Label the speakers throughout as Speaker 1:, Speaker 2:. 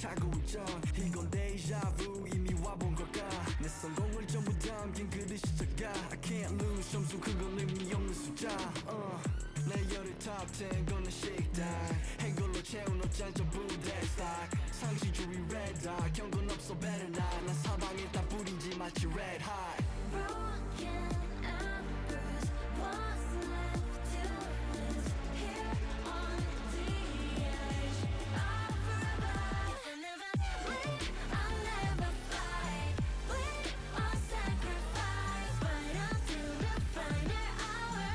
Speaker 1: 차고 있죠. 이건 데자vu 이미 와본 걸까. 내 성공을 전부 담긴 그릇이 작아. I can't lose 점수 그건 의미 없는 숫자. 내 열의 top 10 거는 식당 행걸로 채운 옷장 전부 대스탁 상시주의 red dot 경고는 없어 better not 난 사방에 다 뿌린지 마치 red hot.
Speaker 2: Broken embers, what's left to lose here on the edge of forever. If I never bleed, I'll never fight. Bleed or sacrifice, fight until the final hour.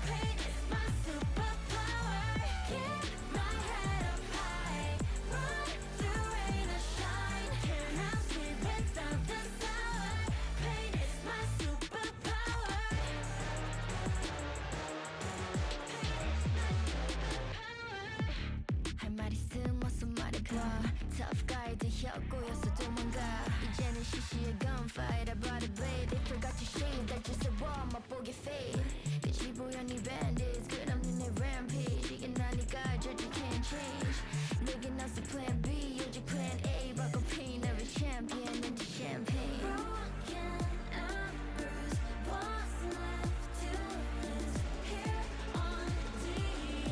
Speaker 2: Pain is my superpower. Keep my head up high, run through rain or shine. Cannot sleep without the sour. Pain is my superpower. 할 말 있으면서 말해봐. Tough guy 되었고였어 도망가. 이제는 시시해 gunfight. I brought a blade. They forgot to shade. 날 주세워 맛보게 fade. 빛이 보여 네 bandits. 끝없는 내 rampage. 이게 나니까 저지 can't change. 내겐 없어 plan B. 오직 plan A. 바꿔 pain every champion into champagne. Broken embers. What's left to lose here on the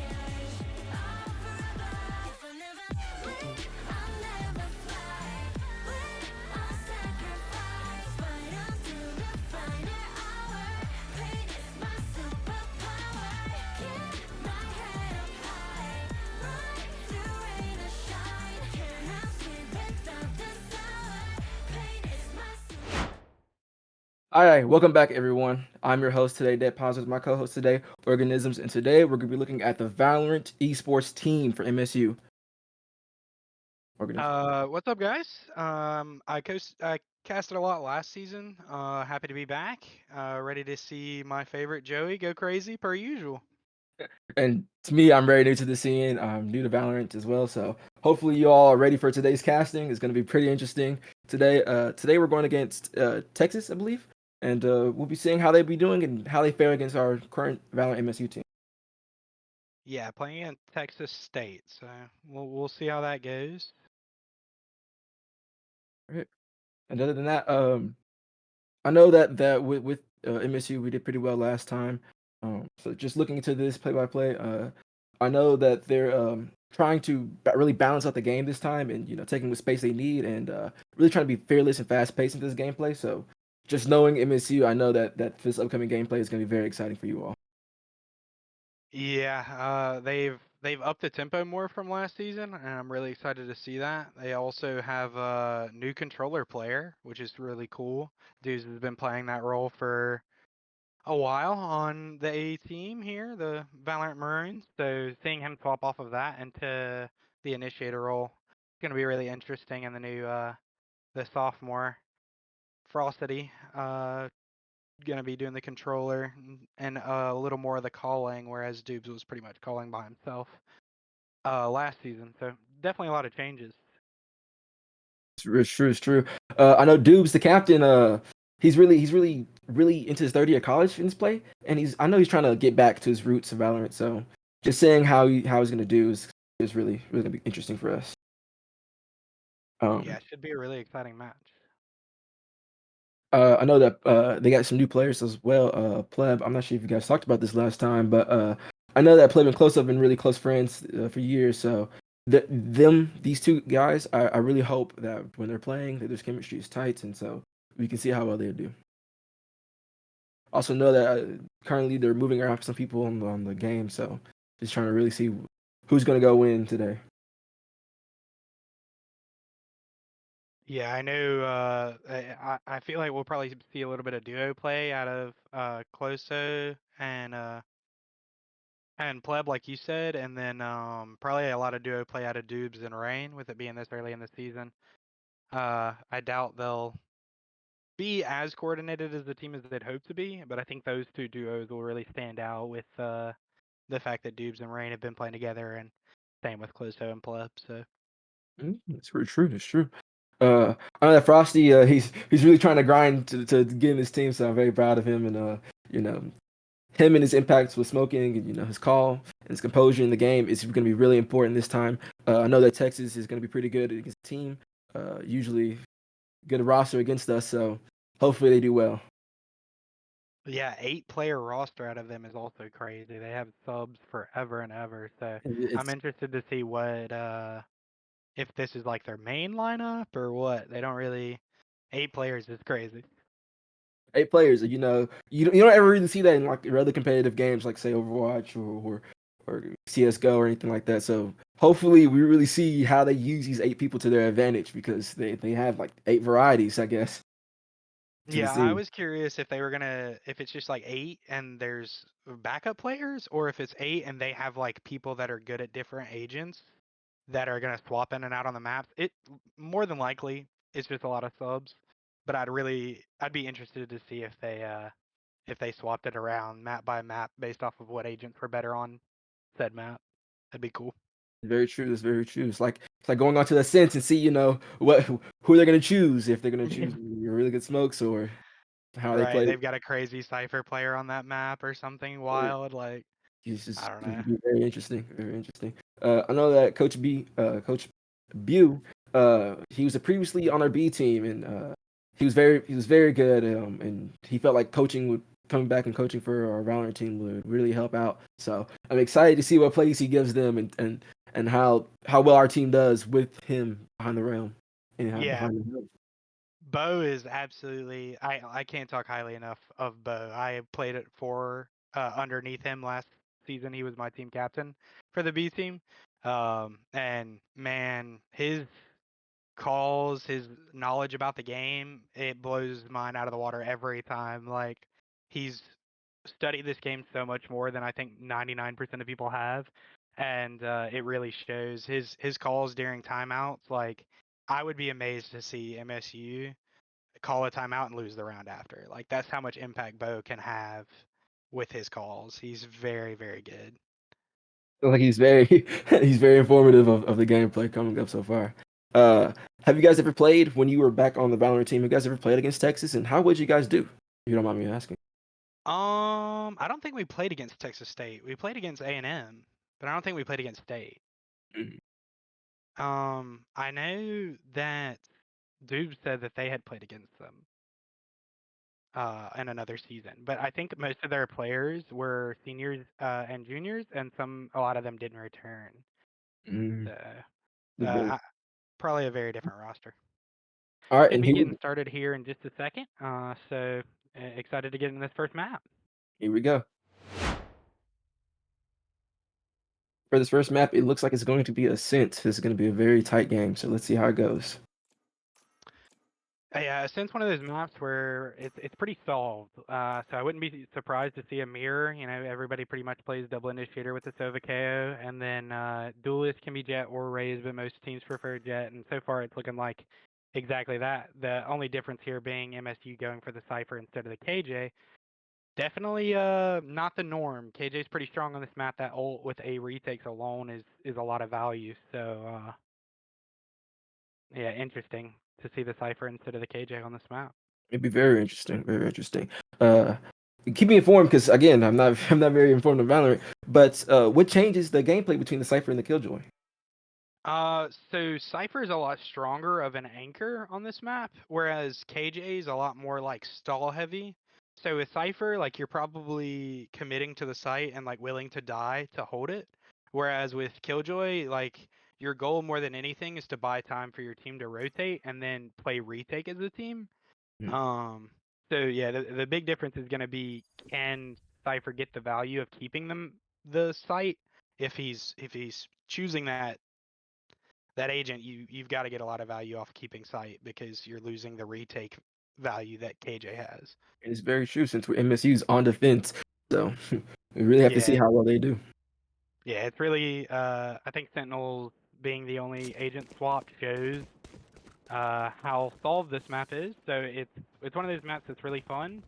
Speaker 2: edge of forever. If I never bleed, I'll never fly. Bleed or sacrifice, fight until the final hour. Pain is my superpower. Keep my head up high, run through rain or shine. Cannot sleep without the sour. Pain is my
Speaker 3: All right, welcome back, everyone. I'm your host today, Dead Pause, with my co-host today, Organisms, and today we're going to be looking at the Valorant esports team for MSU. Organism.
Speaker 4: What's up, guys? I casted a lot last season. Happy to be back. Ready to see my favorite Joey go crazy per usual.
Speaker 3: And to me, I'm very new to the scene. I'm new to Valorant as well, so hopefully you all are ready for today's casting. It's going to be pretty interesting. Today we're going against Texas, I believe, and we'll be seeing how they be doing and how they fare against our current Valorant MSU team.
Speaker 4: Yeah, playing in Texas State, so we'll see how that goes.
Speaker 3: Right. And other than that, I know that with MSU we did pretty well last time. So just looking into this play-by-play, I know that they're trying to really balance out the game this time, and taking the space they need, and really trying to be fearless and fast-paced in this gameplay. So just knowing MSU, I know that this upcoming gameplay is going to be very exciting for you all.
Speaker 4: Yeah, they've upped the tempo more from last season, and I'm really excited to see that. They also have a new controller player, which is really cool. Dudes has been playing that role for a while on the A team here, the Valorant Maroons. So seeing him swap off of that into the initiator role is going to be really interesting. And the new the sophomore Frosty going to be doing the controller and a little more of the calling, whereas Dubes was pretty much calling by himself last season. So definitely a lot of changes.
Speaker 3: It's true. It's true. I know Dubes, the captain. He's really into his third year of college in this play, and I know he's trying to get back to his roots of Valorant. So just saying how he's gonna do is really gonna be interesting for us.
Speaker 4: Yeah, it should be a really exciting match.
Speaker 3: I know that they got some new players as well. Pleb, I'm not sure if you guys talked about this last time, but I know that Pleb and Close have been really close friends for years. So these two guys, I really hope that when they're playing, that their chemistry is tight, and so we can see how well they do. Also know that currently they're moving around some people on the game, so just trying to really see who's gonna go win today.
Speaker 4: Yeah, I know. I feel like we'll probably see a little bit of duo play out of Closo and Pleb, like you said, and then probably a lot of duo play out of Dubes and Rain, with it being this early in the season. I doubt they'll be as coordinated as the team as they'd hope to be, but I think those two duos will really stand out with the fact that Dubes and Rain have been playing together, and same with Closo and Pleb. So.
Speaker 3: That's very true. That's true. I know that Frosty, he's really trying to grind to get in this team, so I'm very proud of him. And you know, him and his impacts with smoking and his call and his composure in the game is going to be really important this time. I know that Texas is going to be pretty good against the team. Usually good roster against us, so hopefully they do well.
Speaker 4: Yeah, 8-player roster out of them is also crazy. They have subs forever and ever. So I'm
Speaker 3: It's
Speaker 4: interested to see what if this is like their main lineup or what. They don't really 8 players is crazy.
Speaker 3: 8 players. You don't ever really see that in like your other competitive games, like say Overwatch or CS:GO or anything like that. So hopefully we really see how they use these 8 people to their advantage because they have like 8 varieties, I guess, to the
Speaker 4: Yeah, I
Speaker 3: scene.
Speaker 4: was curious if they were gonna if it's just like 8 and there's backup players, or if it's 8 and they have like people that are good at different agents that are gonna swap in and out on the maps. It more than likely it's just a lot of subs, but I'd be interested to see if they swapped it around map by map based off of what agents were better on said map. That'd be cool.
Speaker 3: Very true. That's very true. It's like going on to the sense and see, who they're gonna choose if they're gonna choose really good smokes or how they
Speaker 4: Right,
Speaker 3: play.
Speaker 4: they've got a crazy Cypher player on that map or something wild, like
Speaker 3: It's
Speaker 4: I
Speaker 3: just
Speaker 4: don't
Speaker 3: gonna
Speaker 4: know.
Speaker 3: be very interesting. Very interesting. I know that Coach Bu, he was previously on our B team, and he was very good. And he felt like coming back and coaching for our Valorant team would really help out. So I'm excited to see what plays he gives them and how well our team does with him behind the realm and
Speaker 4: Yeah,
Speaker 3: behind the helm.
Speaker 4: Bo is absolutely I can't talk highly enough of Bo. I played it for underneath him last season. He was my team captain for the B team. And man, his calls, his knowledge about the game, it blows mine out of the water every time. Like he's studied this game so much more than I think 99% of people have, and it really shows. His calls during timeouts. Like I would be amazed to see MSU call a timeout and lose the round after. Like that's how much impact Bo can have with his calls. He's very, very good.
Speaker 3: Feel like he's very he's very informative of the gameplay coming up so far. Uh, have you guys ever played when you were back on the Valorant team? Have you guys ever played against Texas, and how would you guys do? If you don't mind me asking.
Speaker 4: I don't think we played against Texas State. We played against A&M, but I don't think we played against State.
Speaker 3: Mhm.
Speaker 4: I know that Doob said that they had played against them in another season, but I think most of their players were seniors and juniors, and a lot of them didn't return.
Speaker 3: Mm,
Speaker 4: So
Speaker 3: the very-
Speaker 4: probably a very different roster.
Speaker 3: All right,
Speaker 4: Should
Speaker 3: and
Speaker 4: be getting started here in just a second. So excited to get in this first map.
Speaker 3: here we go. For this first map, it looks like it's going to be Ascent. This is going to be a very tight game, so let's see how it goes.
Speaker 4: Yeah, since one of those maps where it's pretty solved, so I wouldn't be surprised to see a mirror. You know, everybody pretty much plays double initiator with the Sova KO, and then duelist can be Jet or Raze, but most teams prefer Jet, and so far it's looking like exactly that. The only difference here being MSU going for the Cypher instead of the KJ. Definitely not the norm. KJ's pretty strong on this map. That ult with a retakes alone is a lot of value. So yeah, interesting to see the Cypher instead of the KJ on this map.
Speaker 3: It'd be very interesting, very interesting. Uh, Keep me informed because again, I'm not very informed of Valorant. But what changes the gameplay between the Cypher and the Killjoy?
Speaker 4: So Cypher is a lot stronger of an anchor on this map, whereas KJ is a lot more like stall heavy. So with Cypher, like you're probably committing to the site and like willing to die to hold it. Whereas with Killjoy, like your goal more than anything is to buy time for your team to rotate and then play retake as a team.
Speaker 3: Mm.
Speaker 4: Um, so yeah, the big difference is going to be, can Cypher get the value of keeping them the site? If he's choosing that agent, you've got to get a lot of value off keeping site because you're losing the retake value that KJ has.
Speaker 3: It's very true since we're MSU's on defense, so we really have to see
Speaker 4: Yeah,
Speaker 3: how well they do.
Speaker 4: yeah, it's really I think Sentinels being the only agent swap shows how solved this map is. So it's one of those maps that's really fun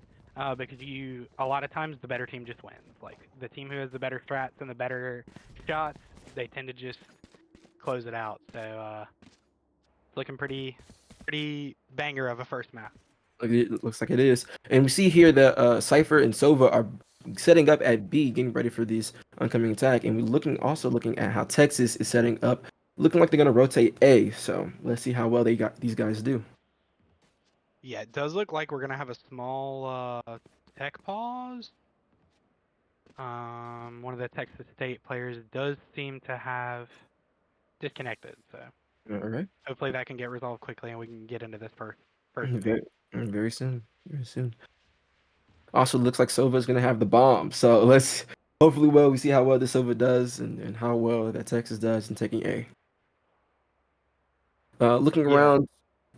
Speaker 4: because you a lot of times the better team just wins. Like the team who has the better strats and the better shots, they tend to just close it out. So it's looking pretty banger of a first map.
Speaker 3: Like it looks like it is, and we see here that Cypher and Sova are setting up at B, getting ready for this oncoming attack, and we're also looking at how Texas is setting up, looking like they're gonna rotate A. So let's see how well these guys do.
Speaker 4: Yeah, it does look like we're gonna have a small tech pause. One of the Texas State players does seem to have disconnected, so
Speaker 3: All right.
Speaker 4: hopefully that can get resolved quickly and we can get into this first
Speaker 3: Very, very soon. Very soon. Also looks like Silva's gonna have the bomb. So let's hopefully we see how well the Silva does and how well that Texas does in taking A. Looking
Speaker 4: Yeah.
Speaker 3: around,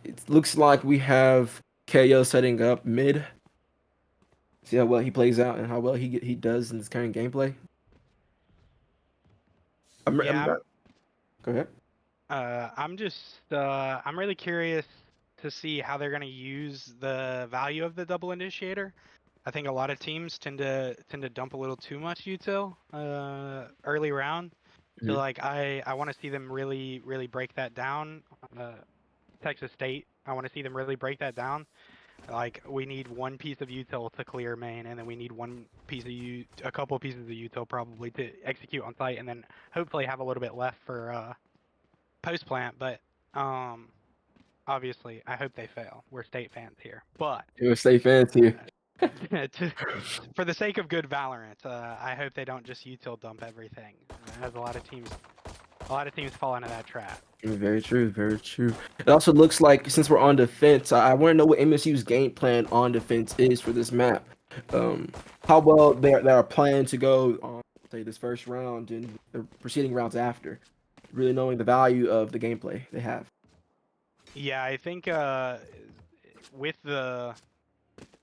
Speaker 3: it looks like we have KO setting up mid. See how well he plays out and how well he does in this current gameplay. I'm not. Go ahead.
Speaker 4: I'm really curious to see how they're gonna use the value of the double initiator. I think a lot of teams tend to dump a little too much util early round. So
Speaker 3: Mhm.
Speaker 4: like I want to see them really break that down. Texas State, I want to see them really break that down. Like we need one piece of util to clear main, and then we need a couple pieces of util probably to execute on site, and then hopefully have a little bit left for post plant. But obviously, I hope they fail. We're State fans here, but
Speaker 3: You're safe fans here.
Speaker 4: for the sake of good Valorant, I hope they don't just util dump everything, as a lot of teams fall into that trap.
Speaker 3: Very true, very true. It also looks like since we're on defense, I want to know what MSU's game plan on defense is for this map. How well they are planning to go on, say, this first round and the preceding rounds after. Really knowing the value of the gameplay they have.
Speaker 4: Yeah, I think with the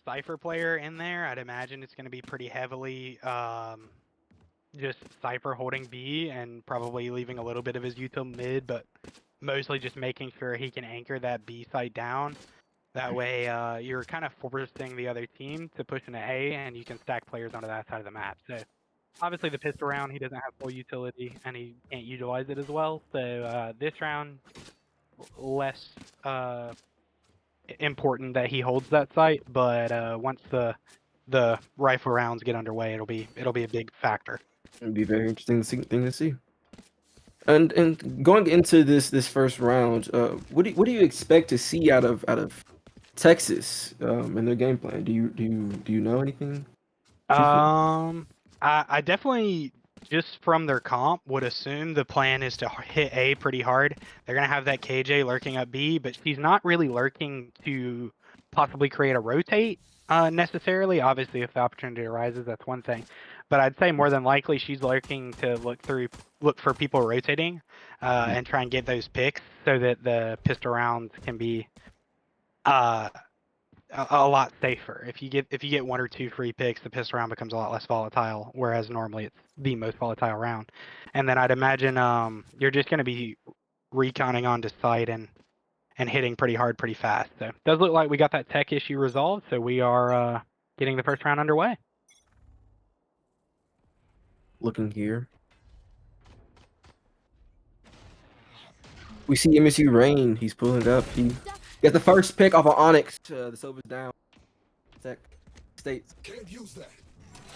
Speaker 4: Cypher player in there, I'd imagine it's going to be pretty heavily just Cypher holding B and probably leaving a little bit of his util mid, but mostly just making sure he can anchor that B site down. That way, you're kind of forcing the other team to push into A, and you can stack players onto that side of the map. So obviously the pistol round, he doesn't have full utility, and he can't utilize it as well. So this round, less important that he holds that site, but once the rifle rounds get underway, it'll be a big factor.
Speaker 3: It'd be a very interesting thing to see. And going into this first round, what do you expect to see out of Texas in their game plan? Do you know anything? Truthfully?
Speaker 4: I definitely, just from their comp, would assume the plan is to hit A pretty hard. They're gonna have that KJ lurking up B, but she's not really lurking to possibly create a rotate necessarily. Obviously, if the opportunity arises, that's one thing. But I'd say more than likely she's lurking to look for people rotating and try and get those picks so that the pistol rounds can be a lot safer. If you get one or two free picks, the pistol round becomes a lot less volatile, whereas normally it's the most volatile round. And then I'd imagine you're just going to be reconning onto site and hitting pretty hard pretty fast. So it does look like we got that tech issue resolved, so we are getting the first round underway.
Speaker 3: Looking here, we see MSU Rain. He's pulling up. He got the first pick off of Onyx. The Silver's down. Tech States.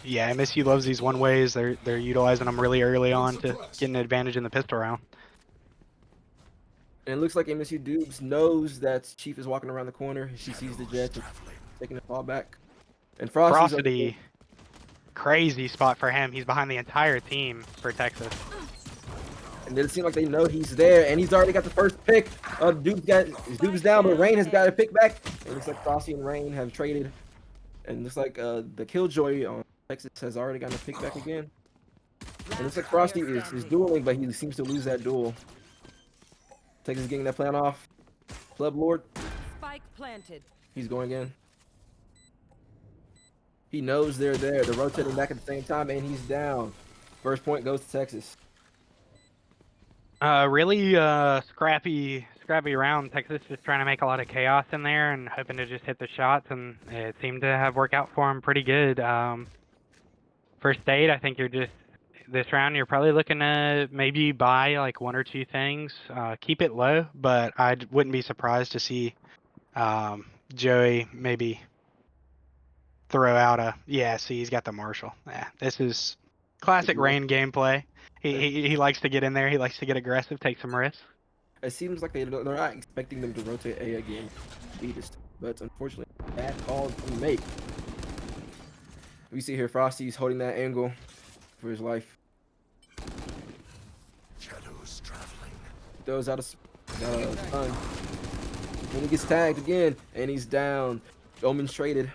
Speaker 4: Yeah, MSU loves these one ways. They're utilizing them really early on to get an advantage in the pistol round.
Speaker 3: And it looks like MSU Dubes knows that Chief is walking around the corner. She sees the Jets taking the ball back. And
Speaker 4: Frosty, crazy spot for him. He's behind the entire team for Texas.
Speaker 3: And it seems like they know he's there, and he's already got the first pick. Dubes down, but Rain has got a pick back. And it looks like Frosty and Rain have traded. And it looks like the Killjoy on Texas has already gotten a pick back again. And it looks like Frosty is dueling, but he seems to lose that duel. Texas getting that plan off. Club Lord.
Speaker 5: Spike planted.
Speaker 3: He's going in. He knows they're there. They're rotating back at the same time, and he's down. First point goes to Texas.
Speaker 4: Really scrappy round. Texas just trying to make a lot of chaos in there and hoping to just hit the shots, and it seemed to have worked out for them pretty good. For State, I think this round you're probably looking to maybe buy like one or two things. Keep it low, but I wouldn't be surprised to see Joey maybe throw out a see he's got the Marshall. Yeah, this is classic Rain gameplay. He likes to get in there. He likes to get aggressive, take some risks.
Speaker 3: It seems like they're not expecting them to rotate A again, but unfortunately, bad call to make. We see here Frosty's holding that angle for his life.
Speaker 1: Shadows traveling.
Speaker 3: Throws out a stun. Then he gets tagged again, and he's down. Omen's traded.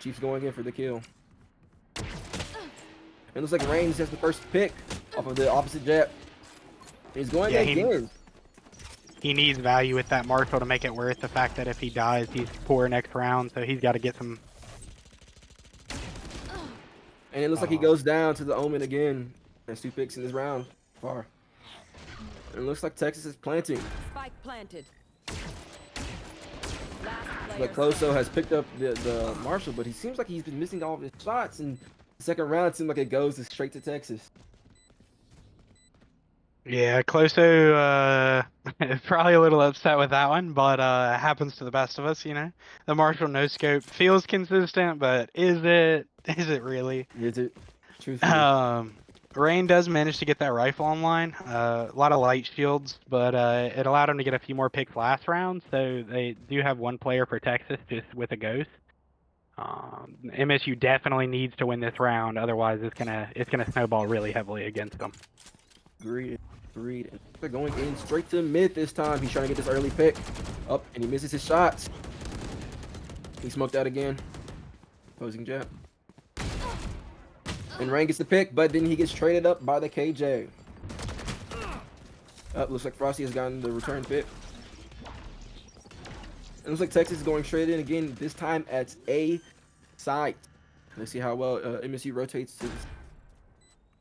Speaker 3: Chiefs going in for the kill. It looks like Reigns has the first pick off of the opposite jet. He's going again.
Speaker 4: He needs value with that Marshall to make it worth the fact that if he dies, he's poor next round, so he's got to get some.
Speaker 3: And it looks like he goes down to the Omen again. There's 2 picks in this round. Far. And it looks like Texas is planting.
Speaker 5: Spike planted.
Speaker 3: But Closo has picked up the Marshall, but he seems like he's been missing all of his shots. And the second round seems like it goes straight to Texas.
Speaker 4: Yeah, Closo is probably a little upset with that one, but it happens to the best of us, you know. The Marshall no scope feels consistent, but is it really?
Speaker 3: Is it? Truthfully.
Speaker 4: Rain does manage to get that rifle online. A lot of light shields, but it allowed him to get a few more picks last round. So they do have 1 player for Texas just with a ghost. MSU definitely needs to win this round, otherwise it's gonna snowball really heavily against them.
Speaker 3: Agreed. They're going in straight to mid this time. He's trying to get this early pick up, and he misses his shots. He smoked out again. Opposing jet. And Rain gets the pick, but then he gets traded up by the KJ. Looks like Frosty has gotten the return pick. It looks like Texas is going straight in again, this time at A site. Let's see how well MSU rotates to this.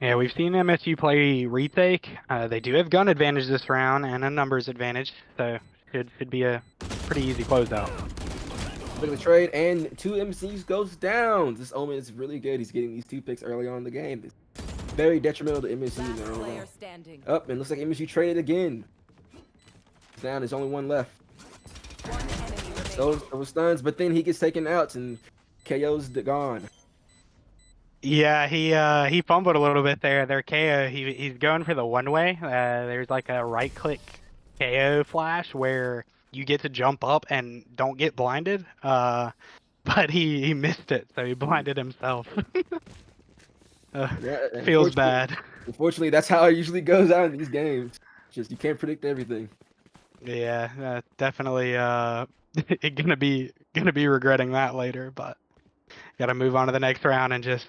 Speaker 4: Yeah, we've seen MSU play retake. They do have gun advantage this round and a numbers advantage, so should be a pretty easy closeout.
Speaker 3: Look at the trade, and 2 MSUs goes down. This Omen is really good. He's getting these 2 picks early on in the game. It's very detrimental to MSU. Up, and looks like MSU traded again. It's down. There's only 1 left. Those stuns, but then he gets taken out, and KO's gone.
Speaker 4: Yeah, he fumbled a little bit there. Their KO, he's going for the one-way. There's like a right-click KO flash where you get to jump up and don't get blinded. But he missed it, so he blinded himself.
Speaker 3: Yeah,
Speaker 4: feels bad.
Speaker 3: Unfortunately, that's how it usually goes out in these games. Just you can't predict everything.
Speaker 4: Yeah, definitely gonna be regretting that later, but got to move on to the next round and just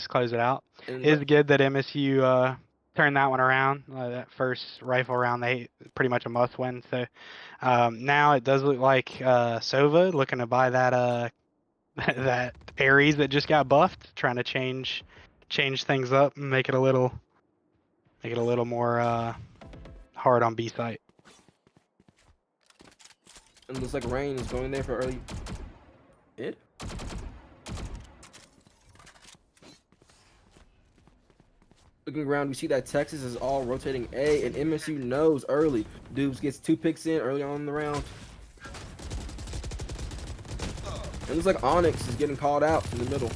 Speaker 4: close it out. It's good that MSU turned that one around. That first rifle round, they pretty much a must win. So now it does look like Sova looking to buy that that Ares that just got buffed, trying to change things up and make it a little more hard on B site.
Speaker 3: It looks like Rain is going there for early hit. Looking around, we see that Texas is all rotating A, and MSU knows early. Dubes gets 2 picks in early on in the round. It looks like Onyx is getting called out in the middle.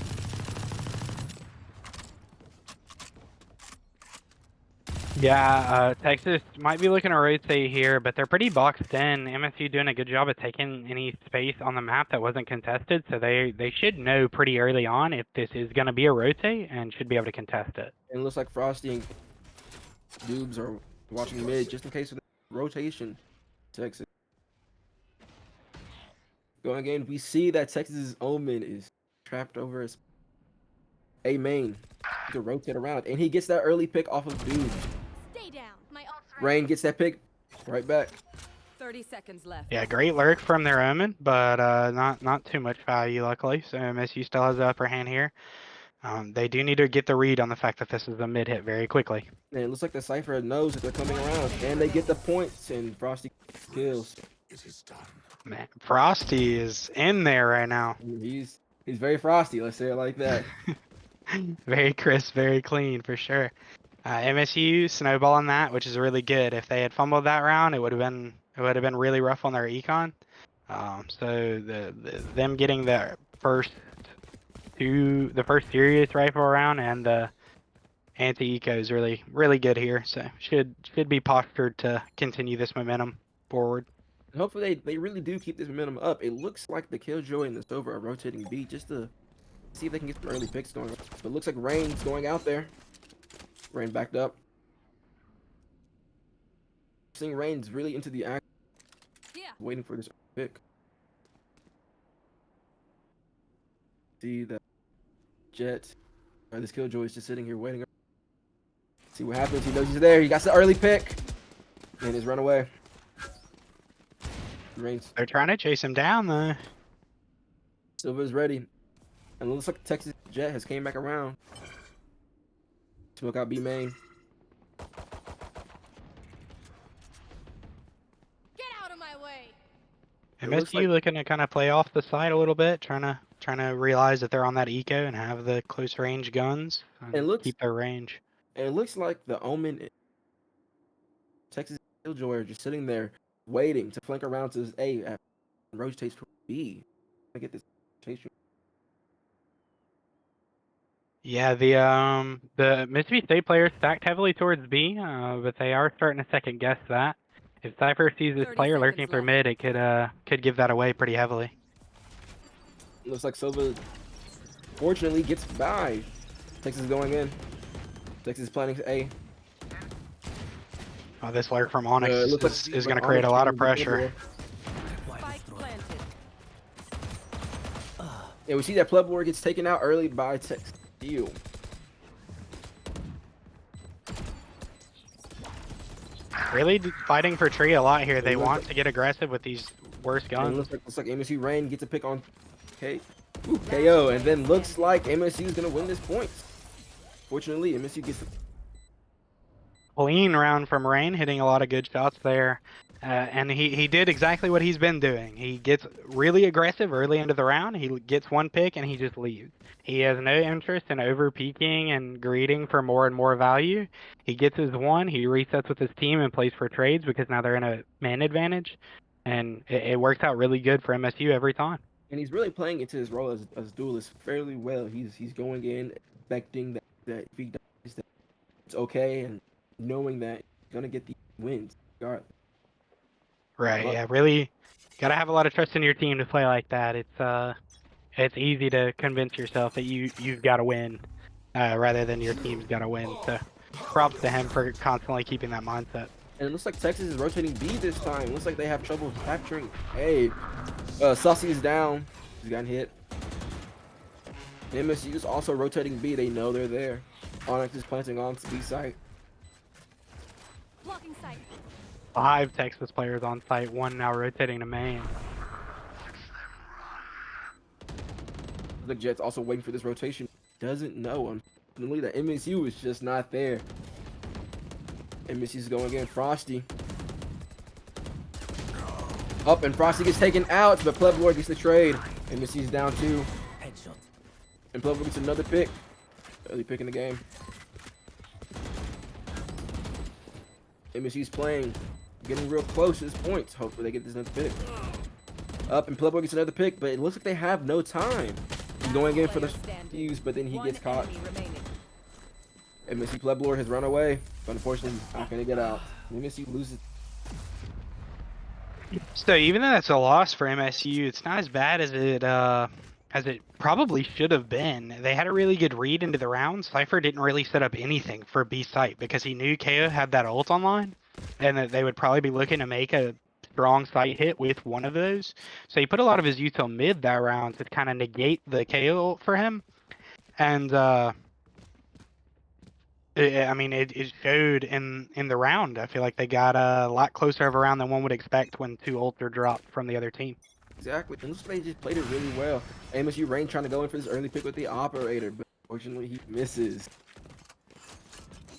Speaker 4: Yeah, Texas might be looking to rotate here, but they're pretty boxed in. MSU doing a good job of taking any space on the map that wasn't contested, so they should know pretty early on if this is going to be a rotate and should be able to contest it.
Speaker 3: And it looks like Frosty and Dubes are watching mid just in case of the rotation. Texas. Going in, we see that Texas's Omen is trapped over his A main to rotate around, and he gets that early pick off of Dubes.
Speaker 5: Stay down. My ult's
Speaker 3: Rain gets that pick right back.
Speaker 5: 30 seconds left.
Speaker 4: Yeah, great lurk from their Omen, but not too much value, luckily. So MSU still has the upper hand here. They do need to get the read on the fact that this is a mid hit very quickly.
Speaker 3: And it looks like the Cypher knows that they're coming around, and they get the points, and Frosty kills.
Speaker 1: It is done.
Speaker 4: Man, Frosty is in there right now.
Speaker 3: He's very frosty, let's say it like that.
Speaker 4: Very crisp, very clean for sure. MSU snowballing that, which is really good. If they had fumbled that round, it would have been really rough on their econ. So them getting the first serious rifle round, and the anti-eco is really good here. So should be postured to continue this momentum forward.
Speaker 3: And hopefully they really do keep this momentum up. It looks like the Killjoy and the Sova are rotating B just to see if they can get some early picks going. But it looks like Rain's going out there. Rain backed up. Seeing Rain's really into the act, waiting for this pick. See that Jet, this Killjoy is just sitting here waiting. See what happens. He knows he's there. He got the early pick, and he's run away. Rain's.
Speaker 4: They're trying to chase him down though.
Speaker 3: Silva's ready, and it looks like Texas Jet has came back around. Smoke out B main.
Speaker 5: Get out of my way.
Speaker 4: MSU looking to kind of play off the side a little bit, trying to realize that they're on that eco and have the close range guns and keep their range.
Speaker 3: And it looks like the Omen, Texas Killjoy are just sitting there waiting to flank around to A and rotate to B. I get this rotation.
Speaker 4: Yeah, the Mississippi State players stacked heavily towards B, but they are starting to second guess that. If Cypher sees this
Speaker 5: 30
Speaker 4: player
Speaker 5: seconds
Speaker 4: lurking for
Speaker 5: left.
Speaker 4: mid, it could give that away pretty heavily.
Speaker 3: Looks like Silva fortunately gets by. Texas is going in. Texas is planning A.
Speaker 4: Oh, this lurk from Onyx is going to
Speaker 3: like
Speaker 4: create a
Speaker 3: Onyx
Speaker 4: lot of
Speaker 3: getting the
Speaker 4: pressure.
Speaker 5: Spike planted.
Speaker 3: And we see that Pleb War gets taken out early by Texas.
Speaker 4: Really fighting for tree a lot here. They want to get aggressive with these worst guns.
Speaker 3: Looks like MSU Rain gets a pick on KO, and then looks like MSU is gonna win this point. Fortunately, MSU gets the
Speaker 4: Clean round from Rain, hitting a lot of good shots there. And he did exactly what he's been doing. He gets really aggressive early into the round. He gets one pick and he just leaves. He has no interest in over peaking and greeting for more and more value. He gets his one, he resets with his team and plays for trades because now they're in a man advantage. And it works out really good for MSU every time.
Speaker 3: And he's really playing into his role as duelist fairly well. He's going in expecting that if he dies, that it's okay, and knowing that he's gonna get the wins regardless.
Speaker 4: Right. Yeah. Really, gotta have a lot of trust in your team to play like that. It's easy to convince yourself that you've got to win, rather than your team's got to win. So, props to him for constantly keeping that mindset.
Speaker 3: And it looks like Texas is rotating B this time. It looks like they have trouble capturing A. Sussy is down. He's gotten hit. MSU is also rotating B. They know they're there. Onyx is planting on B site.
Speaker 5: Blocking sight.
Speaker 4: 5 Texas players on site, 1 now rotating to main.
Speaker 3: The Jets also waiting for this rotation. Doesn't know, unfortunately, that MSU is just not there. MSU is going again. Frosty. Up, and Frosty gets taken out, but Pleb Lord gets the trade. MSU's down 2. And Pleb Lord gets another pick. Early pick in the game. MSU's playing, getting real close to this point. Hopefully they get this another pick. Up, and Pleb Lord gets another pick, but it looks like they have no time. He's going in for the fuse, but then he gets caught. MSU Pleb Lord has run away, but unfortunately not going to get out. MSU loses.
Speaker 4: So even though that's a loss for MSU, it's not as bad as it probably should have been. They had a really good read into the round. Cypher didn't really set up anything for B site because he knew KO had that ult online, and that they would probably be looking to make a strong site hit with one of those. So he put a lot of his util mid that round to kind of negate the KO ult for him. And it showed in the round. I feel like they got a lot closer of a round than one would expect when 2 ults are dropped from the other team.
Speaker 3: Exactly. And looks like they just played it really well. MSU Rain trying to go in for this early pick with the operator, but unfortunately he misses.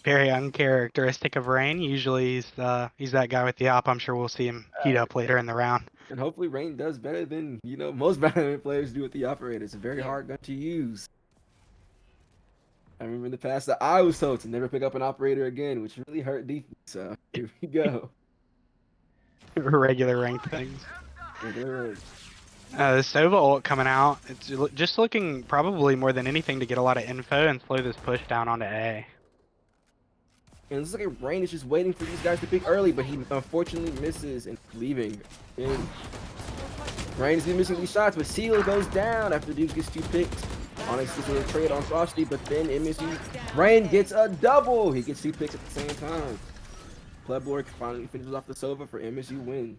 Speaker 4: Very uncharacteristic of Rain. Usually he's that guy with the op. I'm sure we'll see him heat up later in the round.
Speaker 3: And hopefully Rain does better than, most Valorant players do with the operator. It's a very hard gun to use. I remember in the past that I was told to never pick up an operator again, which really hurt defense. So here we go.
Speaker 4: Regular ranked things.
Speaker 3: Regular rank.
Speaker 4: The Sova ult coming out. It's just looking probably more than anything to get a lot of info and slow this push down onto A.
Speaker 3: And it looks like Rain is just waiting for these guys to pick early, but he unfortunately misses and leaving. And Rain has been missing these shots, but Seal goes down after Dubes gets 2 picks. Onyx gets a trade on Frosty, but then MSU Rain gets a double. He gets 2 picks at the same time. Pleblor finally finishes off the Sova for MSU win.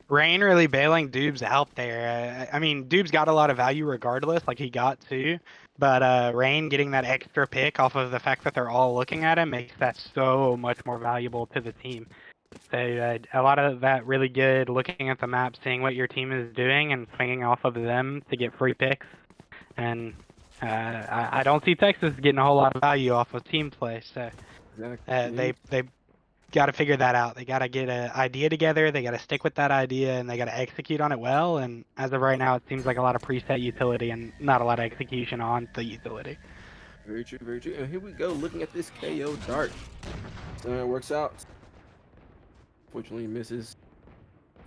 Speaker 4: Rain really bailing Dubes out there. I mean, Dubes got a lot of value regardless, like he got 2. But Rain getting that extra pick off of the fact that they're all looking at him makes that so much more valuable to the team. So a lot of that really good looking at the map, seeing what your team is doing, and swinging off of them to get free picks. And I don't see Texas getting a whole lot of value off of team play. So
Speaker 3: Exactly.
Speaker 4: they got to figure that out. They got to get an idea together. They got to stick with that idea, and they got to execute on it well. And as of right now, it seems like a lot of preset utility and not a lot of execution on the utility.
Speaker 3: Very true, very true. And here we go, looking at this KO dart. So it works out. Fortunately, he misses.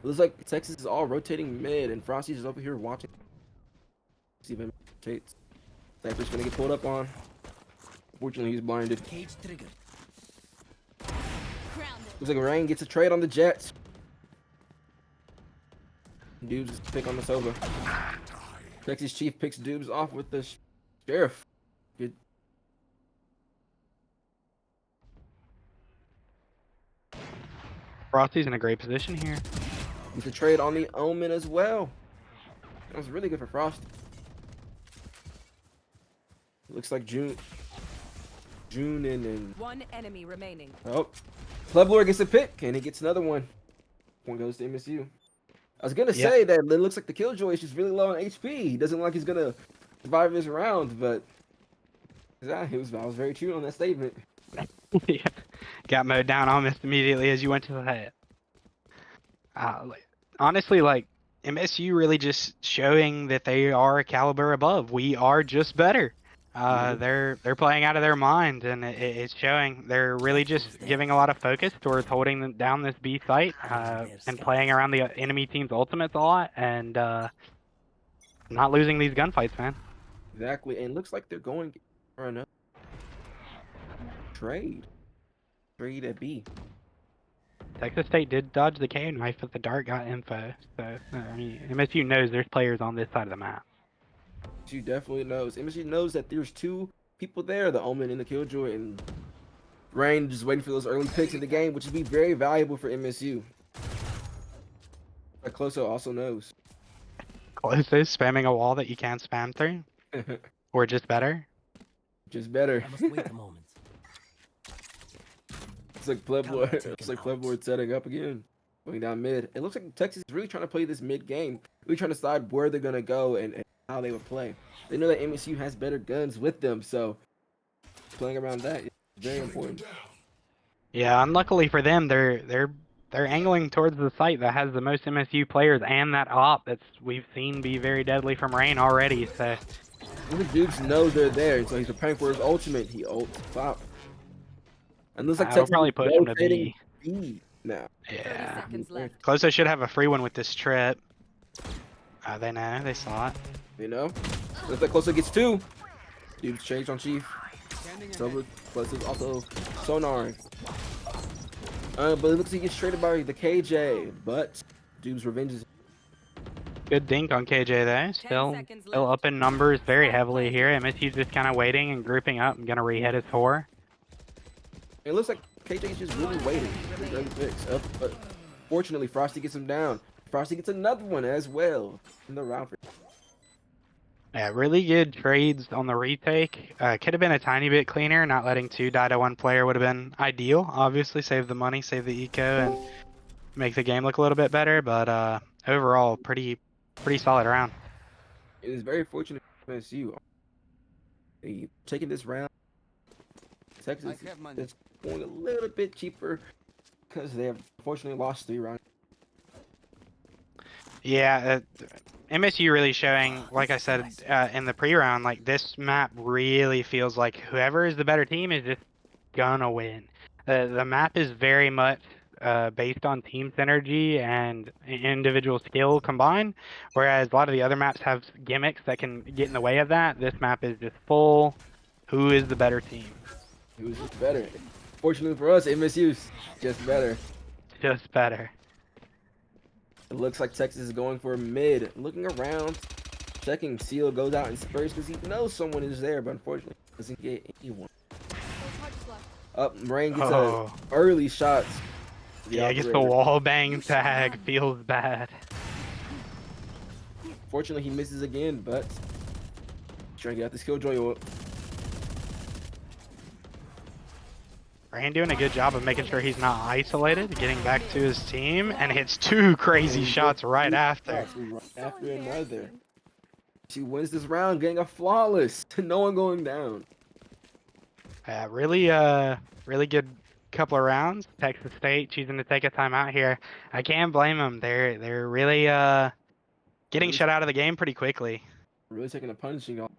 Speaker 3: It looks like Texas is all rotating mid, and Frosty's just over here watching. See if it rotates. Cypher's gonna get pulled up on. Fortunately, he's blinded.
Speaker 1: Cage trigger.
Speaker 3: Looks like Rain gets a trade on the Jets. Dubes just pick on the Sova. Texas Chief picks Dubes off with the Sheriff. Good.
Speaker 4: Frosty's in a great position here.
Speaker 3: Gets a trade on the Omen as well. That was really good for Frost. Looks like June and
Speaker 5: One enemy remaining.
Speaker 3: oh, Pleblor gets a pick and he gets another one. Point goes to MSU. I was gonna say that it looks like the Killjoy is just really low on HP. He doesn't look like he's gonna survive this round, but I was very true on that statement.
Speaker 4: Yeah. Got mowed down almost immediately as you went to the head. Honestly, like MSU really just showing that they are a caliber above. We are just better. They're playing out of their mind, and it's showing. They're really just giving a lot of focus towards holding them down this B site and playing around the enemy team's ultimates a lot, and not losing these gunfights, man.
Speaker 3: Exactly, and looks like they're going for another trade at B.
Speaker 4: Texas State did dodge the K knife, but the dart got info. So I mean, MSU knows there's players on this side of the map.
Speaker 3: MSU definitely knows. MSU knows that there's 2 people there, the Omen and the Killjoy, and Rain just waiting for those early picks in the game, which would be very valuable for MSU. But Closo also knows.
Speaker 4: Close is spamming a wall that you can't spam through, or just better.
Speaker 3: Just better.
Speaker 1: I must wait a moment.
Speaker 3: It's like Pleblor setting up again. Going down mid. It looks like Texas is really trying to play this mid game. Really trying to decide where they're gonna go and how they would play. They know that MSU has better guns with them, so playing around that is very important.
Speaker 4: Yeah, unluckily for them, they're angling towards the site that has the most MSU players and that op that's we've seen be very deadly from Rain already. So
Speaker 3: The dudes know they're there, so he's preparing for his ultimate. He ults top. And looks like
Speaker 4: I'll
Speaker 3: Texas
Speaker 4: probably
Speaker 3: is
Speaker 4: push him to
Speaker 3: rotating
Speaker 4: B.
Speaker 3: B now.
Speaker 5: 30
Speaker 4: Yeah,
Speaker 5: seconds left.
Speaker 4: Close should have a free one with this trip. They know, they saw it.
Speaker 3: You know? Looks like Closer gets 2. Dudes changed on Chief. Silver plus is also Sonar. But it looks like he gets traded by the KJ. But Dude's revenge is
Speaker 4: Good dink on KJ though. Still
Speaker 5: seconds
Speaker 4: up
Speaker 5: left.
Speaker 4: in numbers very heavily here. MSU's just kind of waiting and grouping up and gonna re-hit his 4.
Speaker 3: it looks like KJ is just really waiting for his early picks. But fortunately Frosty gets him down. Frosty gets another one as well in the round.
Speaker 4: Yeah, really good trades on the retake. Could have been a tiny bit cleaner. Not letting 2 die to 1 player would have been ideal. Obviously, save the money, save the eco, and make the game look a little bit better. But overall, pretty solid round.
Speaker 3: It is very fortunate for MSU. They taking this round. Texas is going a little bit cheaper because they have unfortunately lost 3 rounds.
Speaker 4: Yeah, MSU really showing, like I said in the pre-round, like this map really feels like whoever is the better team is just gonna win. The map is very much based on team synergy and individual skill combined, whereas a lot of the other maps have gimmicks that can get in the way of that. This map is just full. Who is the better team?
Speaker 3: It was just better. Fortunately for us, MSU's just better.
Speaker 4: Just better.
Speaker 3: It looks like Texas is going for mid. Looking around, checking. Seal goes out and spurs because he knows someone is there, but unfortunately doesn't get anyone. Up, Rain gets a early shots.
Speaker 4: Yeah, I guess the wall bang tag feels bad.
Speaker 3: Fortunately, he misses again, but trying to get out this killjoy.
Speaker 4: Rain doing a good job of making sure he's not isolated, getting back to his team, and hits 2 crazy shots right after.
Speaker 3: After another. She wins this round, getting a flawless. No one going down.
Speaker 4: Really good couple of rounds. Texas State choosing to take a timeout here. I can't blame them. They're really getting shut out of the game pretty quickly.
Speaker 3: Really taking a punishing off.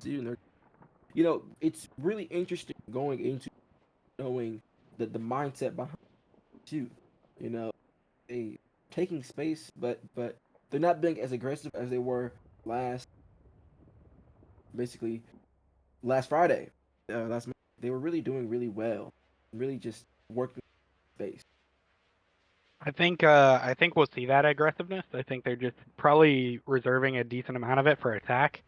Speaker 3: You know, it's really interesting going into knowing the mindset behind shoot. You know, they taking space, but they're not being as aggressive as they were last Friday. They were really doing really well, really just working space.
Speaker 4: I think we'll see that aggressiveness. I think they're just probably reserving a decent amount of it for attack.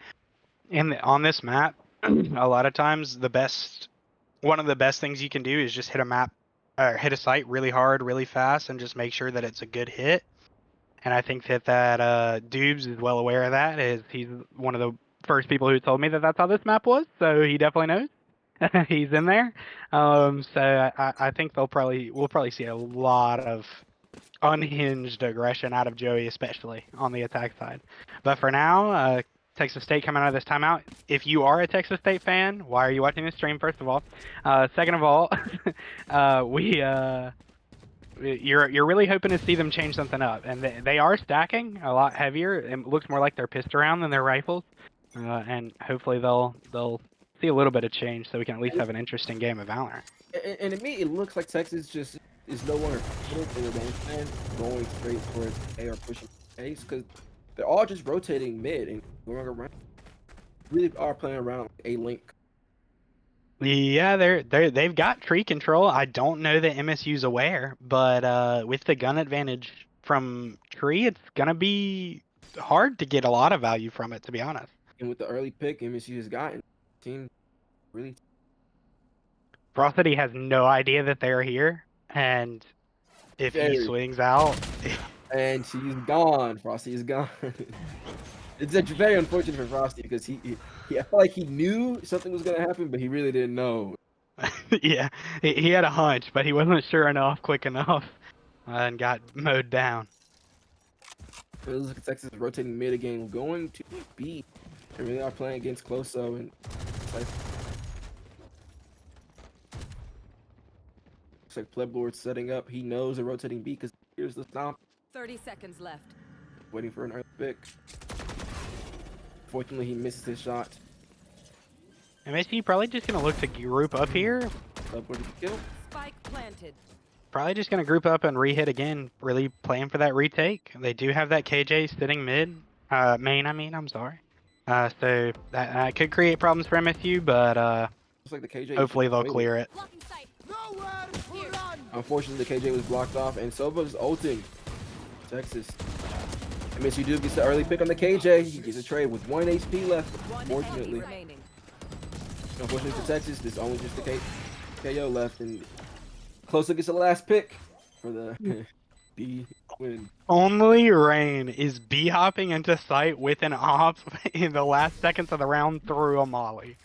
Speaker 4: On this map, a lot of times one of the best things you can do is just hit a map or hit a site really hard, really fast, and just make sure that it's a good hit. And I think that Dubes is well aware of that. He's one of the first people who told me that that's how this map was, so he definitely knows. He's in there. So I think we'll probably see a lot of unhinged aggression out of Joey, especially on the attack side. But for now, Texas State coming out of this timeout. If you are a Texas State fan, why are you watching this stream? First of all, second of all, you're really hoping to see them change something up, and they are stacking a lot heavier. It looks more like their pistol round than their rifles, and hopefully they'll see a little bit of change so we can at least have an interesting game of Valorant.
Speaker 3: And to me, it looks like Texas just is no longer in their game plan, going straight towards A or pushing Ace, because they're all just rotating mid and going around. Really are playing around A link.
Speaker 4: Yeah, they've got tree control. I don't know that MSU's aware, but with the gun advantage from tree, it's gonna be hard to get a lot of value from it, to be honest.
Speaker 3: And with the early pick MSU has gotten, team really.
Speaker 4: Frosty has no idea that they're here, and if he swings out,
Speaker 3: and she's gone. Frosty is gone. It's very unfortunate for Frosty because he I feel like he knew something was gonna happen, but he really didn't know.
Speaker 4: Yeah, he had a hunch, but he wasn't sure enough, quick enough, and got mowed down.
Speaker 3: It looks like Texas is rotating mid again, going to B. They really are playing against Closo and looks like Pleb Lord's setting up. He knows they're rotating B because here's the stomp.
Speaker 5: 30 seconds left.
Speaker 3: Waiting for an early pick. Fortunately, he misses his shot.
Speaker 4: MSU probably just gonna look to group up here.
Speaker 3: Pleb Lord kill.
Speaker 5: Spike planted.
Speaker 4: Probably just gonna group up and re-hit again. Really playing for that retake. They do have that KJ sitting main. I'm sorry. So that could create problems for MSU, but
Speaker 3: looks like the KJ.
Speaker 4: Hopefully they'll clear it.
Speaker 3: Unfortunately, the KJ was blocked off, and Sova's ulting. Texas. MSU Duke gets the early pick on the KJ. He gets a trade with 1 HP left. Unfortunately for Texas, there's only just the KO left, and Closer gets the last pick for the B win.
Speaker 4: Only Rain is B hopping into sight with an op in the last seconds of the round through a molly.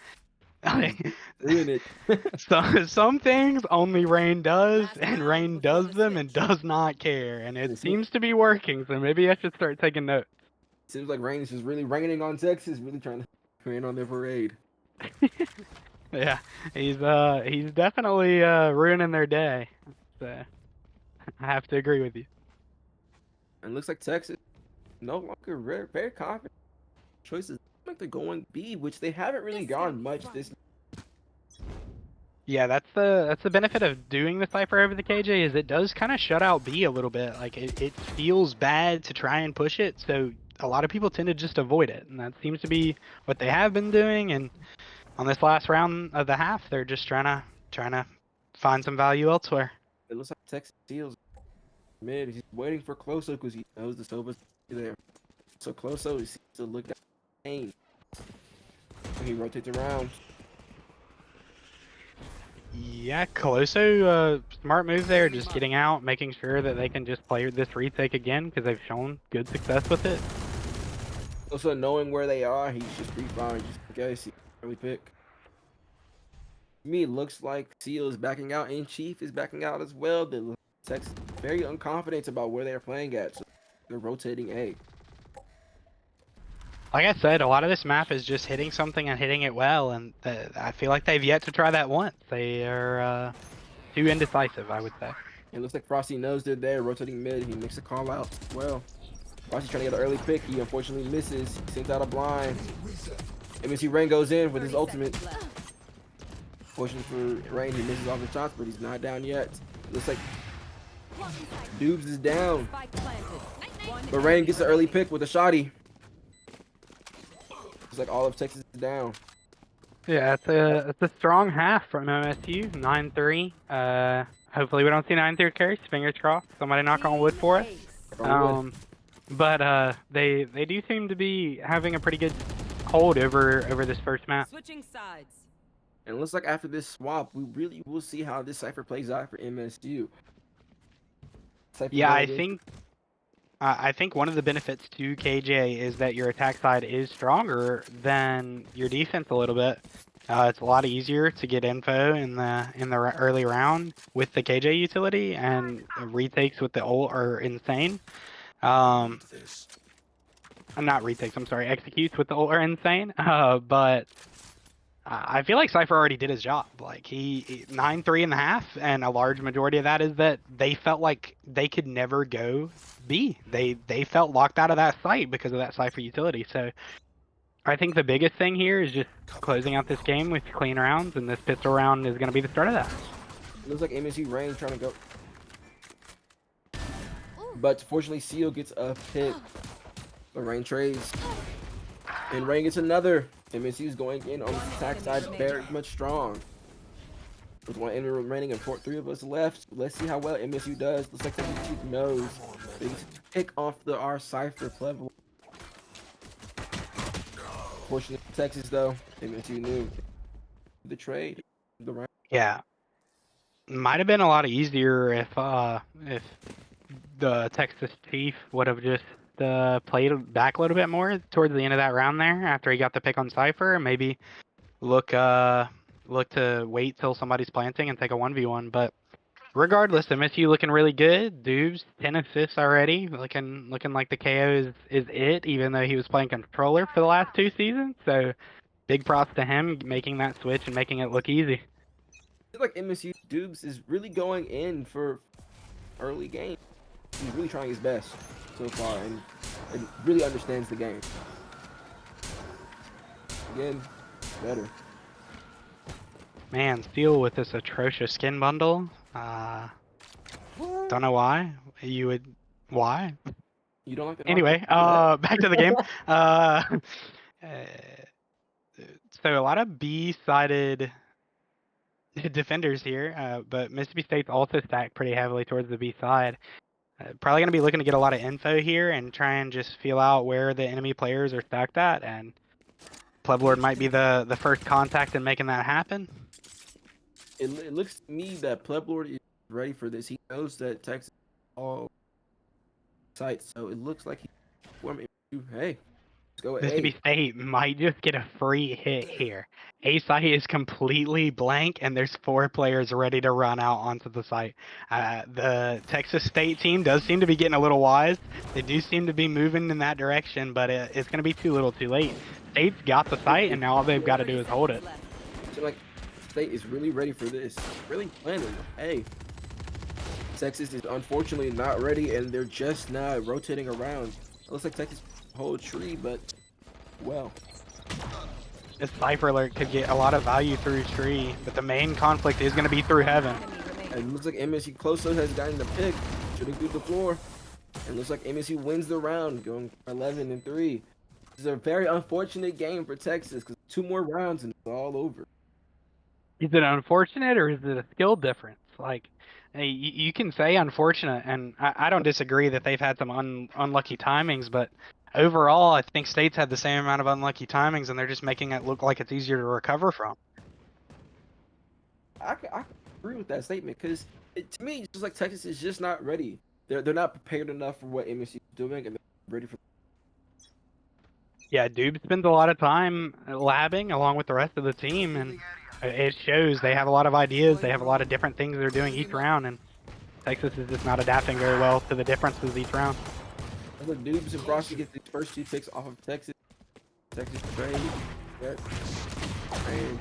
Speaker 3: Doing it.
Speaker 4: Some things only Rain does, and Rain does them and does not care, and it seems to be working. So maybe I should start taking notes.
Speaker 3: Seems like Rain is just really raining on Texas, really trying to rain on their parade.
Speaker 4: Yeah, he's definitely ruining their day. So I have to agree with you.
Speaker 3: And looks like Texas no longer very confident choices. Like they're going B, which they haven't really gone much this.
Speaker 4: Yeah, that's the benefit of doing the Cypher over the KJ is it does kind of shut out B a little bit. Like it feels bad to try and push it, so a lot of people tend to just avoid it, and that seems to be what they have been doing. And on this last round of the half, they're just trying to find some value elsewhere.
Speaker 3: It looks like Texas Seals mid. He's waiting for Closo because he knows the Soba's there. So Closo is to look at aim. He rotates around.
Speaker 4: Yeah, Coloso, smart move there, just getting out, making sure that they can just play this retake again because they've shown good success with it.
Speaker 3: Also knowing where they are, he's just refiring just in case he early pick. To me, it looks like Seal is backing out and Chief is backing out as well. The Texas very unconfident about where they're playing at, so they're rotating A.
Speaker 4: Like I said, a lot of this map is just hitting something and hitting it well, and I feel like they've yet to try that once. They are too indecisive, I would say.
Speaker 3: It looks like Frosty knows they're there, rotating mid. He makes a call out as well. Frosty trying to get an early pick. He unfortunately misses. He sends out a blind. MSU Rain goes in with his
Speaker 5: 30
Speaker 3: ultimate.
Speaker 5: seconds left.
Speaker 3: Fortunately for Rain, he misses off the shots, but he's not down yet. Looks like Dubes is down.
Speaker 5: Spike planted. One
Speaker 3: But Rain gets an early pick with a shotty. It's like all of Texas is down.
Speaker 4: Yeah, it's a strong half from MSU, 9-3. Hopefully we don't see 9-3 carries. Fingers crossed. Somebody knock on wood for us. But they do seem to be having a pretty good hold over this first map.
Speaker 5: Switching sides.
Speaker 3: And it looks like after this swap, we really will see how this Cypher plays out for MSU. Cypher
Speaker 4: Yeah,
Speaker 3: loaded.
Speaker 4: I think one of the benefits to KJ is that your attack side is stronger than your defense a little bit. It's a lot easier to get info in the early round with the KJ utility, and retakes with the ult are insane. Not retakes, I'm sorry, executes with the ult are insane. But I feel like Cypher already did his job. Like he 9-3.5, and a large majority of that is that they felt like they could never go B. They felt locked out of that site because of that Cypher utility. So I think the biggest thing here is just closing out this game with clean rounds, and this pistol round is going to be the start of that.
Speaker 3: It looks like MSU Rain trying to go. But fortunately, Seal gets a pick. But Rain trades. And Rain gets another. MSU is going in on the attack side very much strong. With one enemy remaining and three of us left. Let's see how well MSU does. Looks like the Chief knows. They get to pick off our Cypher level. Fortunately for Texas though, MSU knew the trade. The round.
Speaker 4: Yeah, might have been a lot easier if the Texas Chief would have just played back a little bit more towards the end of that round there after he got the pick on Cypher. Maybe look to wait till somebody's planting and take a 1v1. But regardless, MSU looking really good. Dubes 10 assists already, looking like the KO is it, even though he was playing controller for the last 2 seasons. So big props to him making that switch and making it look easy.
Speaker 3: I feel like MSU Dubes is really going in for early game. He's really trying his best so far and really understands the game. Again, better.
Speaker 4: Man, Steel with this atrocious skin bundle. Don't know why. Why?
Speaker 3: You don't like the
Speaker 4: Anyway, back to the game. So a lot of B-sided defenders here, but Mississippi State's also stacked pretty heavily towards the B side. Probably going to be looking to get a lot of info here and try and just feel out where the enemy players are stacked at, and Pleblord might be the first contact in making that happen.
Speaker 3: It looks to me that Pleblord is ready for this. He knows that Texas all sites, so it looks like he's forming. Hey, let's go with
Speaker 4: Mississippi
Speaker 3: A.
Speaker 4: State might just get a free hit here. A site is completely blank, and there's 4 players ready to run out onto the site. The Texas State team does seem to be getting a little wise. They do seem to be moving in that direction, but it's going to be too little too late. State's got the site, and now all they've got to do is hold it.
Speaker 3: So like, State is really ready for this. Really planning. Hey, Texas is unfortunately not ready, and they're just not rotating around. It looks like Texas whole tree, but well.
Speaker 4: this Cypher alert could get a lot of value through tree, but the main conflict is going to be through heaven.
Speaker 5: Enemy remaining.
Speaker 3: And it looks like MSU closer has gotten the pick, shooting through the floor. And it looks like MSU wins the round, going 11-3. This is a very unfortunate game for Texas because 2 more rounds and it's all over.
Speaker 4: Is it unfortunate or is it a skill difference? Like, hey, you can say unfortunate, and I don't disagree that they've had some unlucky timings, but overall, I think State's had the same amount of unlucky timings, and they're just making it look like it's easier to recover from.
Speaker 3: I can agree with that statement because to me, it's just like Texas is just not ready. They're not prepared enough for what MSU is doing, and they're ready for.
Speaker 4: Yeah, Dube spends a lot of time labbing along with the rest of the team, and it shows. They have a lot of ideas. They have a lot of different things they're doing each round, and Texas is just not adapting very well to the differences each round.
Speaker 3: Look, Dubes and Frosty get the first 2 picks off of Texas. Texas trade. Yep. And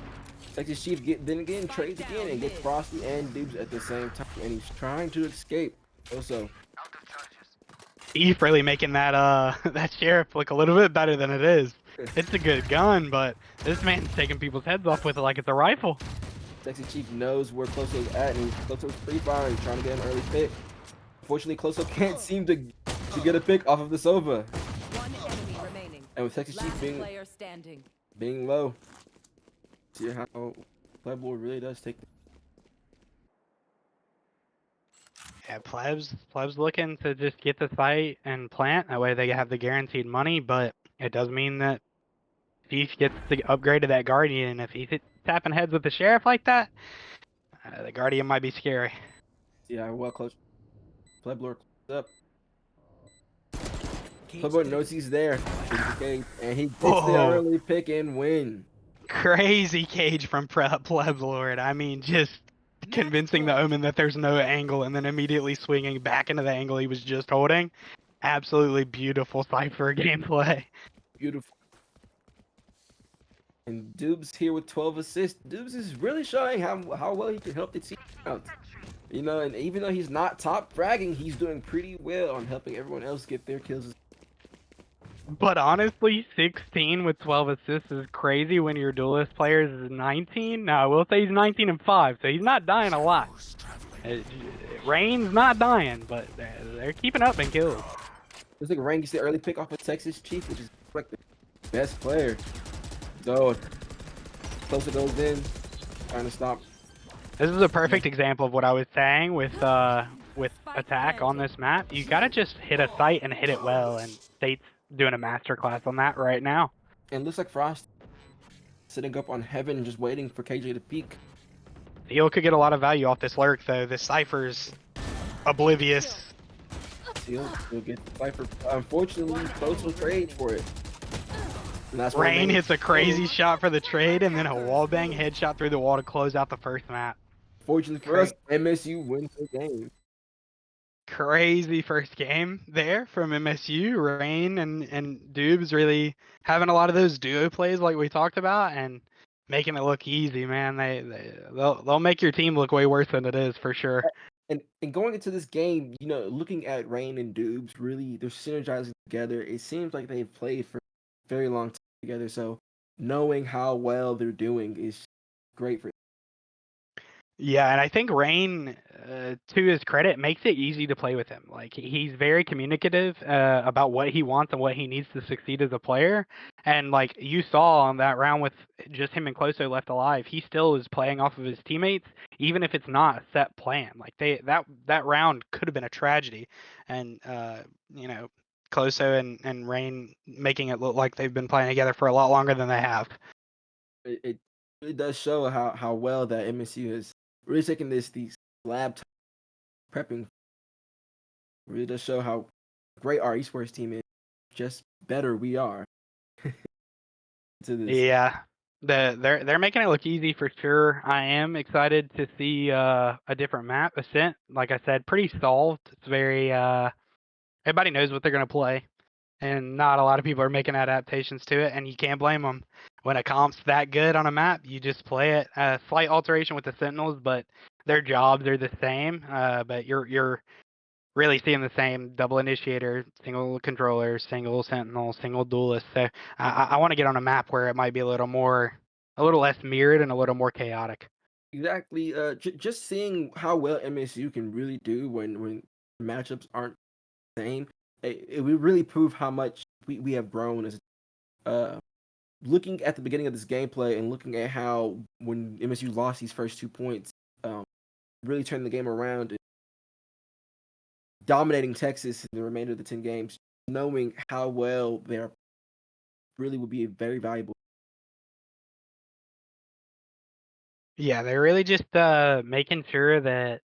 Speaker 3: Texas Chief then again trades again and gets Frosty and Dubes at the same time, and he's trying to escape. Also,
Speaker 4: Eve really making that that sheriff look a little bit better than it is. It's a good gun, but this man's taking people's heads off with it like it's a rifle.
Speaker 3: Texas Chief knows where Closo's at, and Closo's free fire. He's trying to get an early pick. Unfortunately, Closo can't seem to get a pick off of the Sova.
Speaker 5: One enemy remaining.
Speaker 3: And with Texas Chief
Speaker 5: Last
Speaker 3: being
Speaker 5: player standing.
Speaker 3: low, see how Pueblo really does take.
Speaker 4: Yeah, Plebs looking to just get the site and plant. That way they have the guaranteed money, but it does mean that Chief gets to upgrade to that Guardian, and if he's tapping heads with the Sheriff like that, the Guardian might be scary.
Speaker 3: Yeah, well, close. Pueblo up. Pueblo knows he's there, and he gets the early pick and win.
Speaker 4: Crazy cage from Pleb Lord. I mean, just convincing the Omen that there's no angle and then immediately swinging back into the angle he was just holding. Absolutely beautiful Cypher gameplay.
Speaker 3: Beautiful. And Dubes here with 12 assists. Dubes is really showing how well he can help the team out. You know, and even though he's not top fragging, he's doing pretty well on helping everyone else get their kills.
Speaker 4: But honestly, 16 with 12 assists is crazy when your duelist player is 19. Now, I will say he's 19 and 5, so he's not dying a lot. Rain's not dying, but they're keeping up in kills.
Speaker 3: Looks like Rain gets the early pick off of Texas Chief, which is like the best player. So, closer goes in, trying to stop.
Speaker 4: This is a perfect example of what I was saying with attack on this map. You gotta just hit a site and hit it well, and State's doing a masterclass on that right now.
Speaker 3: And looks like Frost sitting up on Heaven and just waiting for KJ to peek.
Speaker 4: Theo could get a lot of value off this lurk, though. This Cypher's oblivious.
Speaker 3: He'll get the Cypher. Unfortunately, close will trade for it. And that's
Speaker 4: Rain hits a crazy shot for the trade, and then a wallbang headshot through the wall to close out the first map.
Speaker 3: Fortunately for us, MSU wins the game.
Speaker 4: Crazy first game there from MSU. Rain and Dubes really having a lot of those duo plays like we talked about and making it look easy, man. They'll make your team look way worse than it is for sure.
Speaker 3: And going into this game, you know, looking at Rain and Dubes, really they're synergizing together. It seems like they've played for a very long time together. So knowing how well they're doing is great for.
Speaker 4: Yeah, and I think Rain, to his credit, makes it easy to play with him. Like he's very communicative about what he wants and what he needs to succeed as a player. And like you saw on that round with just him and Closo left alive, he still is playing off of his teammates, even if it's not a set plan. Like that round could have been a tragedy, and you know, Closo and Rain making it look like they've been playing together for a lot longer than they have.
Speaker 3: It really does show how well that MSU has really taking these lab prepping. Really does show how great our esports team is. Just better we are. To this.
Speaker 4: Yeah, they're making it look easy for sure. I am excited to see a different map, Ascent. Like I said, pretty solved. It's very everybody knows what they're gonna play, and not a lot of people are making adaptations to it, and you can't blame them. When a comp's that good on a map, you just play it. Slight alteration with the Sentinels, but their jobs are the same. But your really seeing the same double initiator, single controller, single sentinel, single duelist. So I want to get on a map where it might be a little less mirrored and a little more chaotic.
Speaker 3: Exactly. Just seeing how well MSU can really do when matchups aren't the same, it would really prove how much we have grown as. Looking at the beginning of this gameplay and looking at how when MSU lost these first 2 points, um, really turning the game around and dominating Texas in the remainder of the 10 games, knowing how well they're really would be very valuable.
Speaker 4: Yeah, they're really just making sure that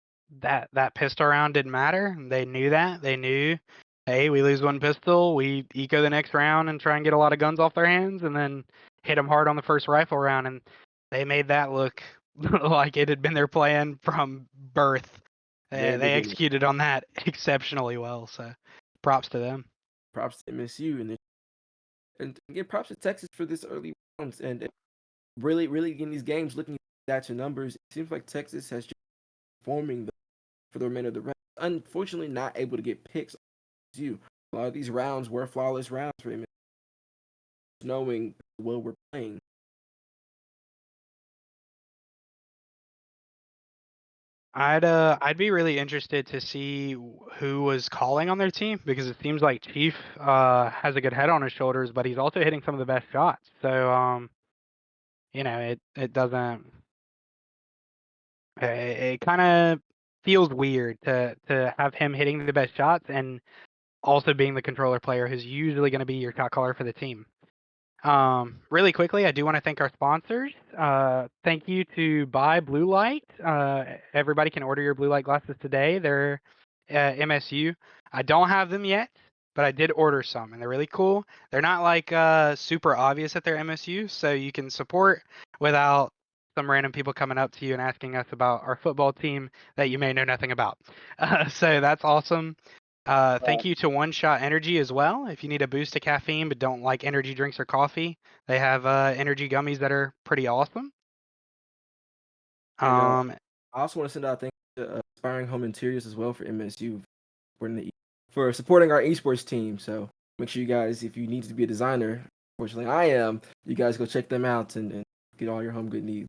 Speaker 4: pistol round didn't matter. They knew that. They knew, hey, we lose one pistol, we eco the next round and try and get a lot of guns off their hands, and then hit them hard on the first rifle round. And they made that look like it had been their plan from birth.
Speaker 3: Very
Speaker 4: They
Speaker 3: beginning.
Speaker 4: executed on that exceptionally well. So, props to them.
Speaker 3: Props to MSU and again props to Texas for this early rounds and really in these games looking at your numbers. It seems like Texas has just forming for the remainder of the round. Unfortunately, not able to get picks. You a lot of these rounds were flawless rounds for him, knowing well we're playing.
Speaker 4: I'd be really interested to see who was calling on their team because it seems like Chief has a good head on his shoulders, but he's also hitting some of the best shots. So it doesn't it kind of feels weird to have him hitting the best shots and also being the controller player who's usually going to be your shot caller for the team. Really quickly, I do want to thank our sponsors. Thank you to Buy Blue Light. Everybody can order your blue light glasses today. They're MSU. I don't have them yet, but I did order some, and they're really cool. They're not like super obvious that they're MSU, so you can support without some random people coming up to you and asking us about our football team that you may know nothing about. So that's awesome. Thank you to One Shot Energy as well. If you need a boost of caffeine but don't like energy drinks or coffee, they have energy gummies that are pretty awesome.
Speaker 3: And
Speaker 4: Um,
Speaker 3: I also want to send out thanks to Aspiring Home Interiors as well for MSU for supporting our esports team. So make sure you guys, if you need to be a designer, fortunately I am, you guys go check them out and get all your home good needs.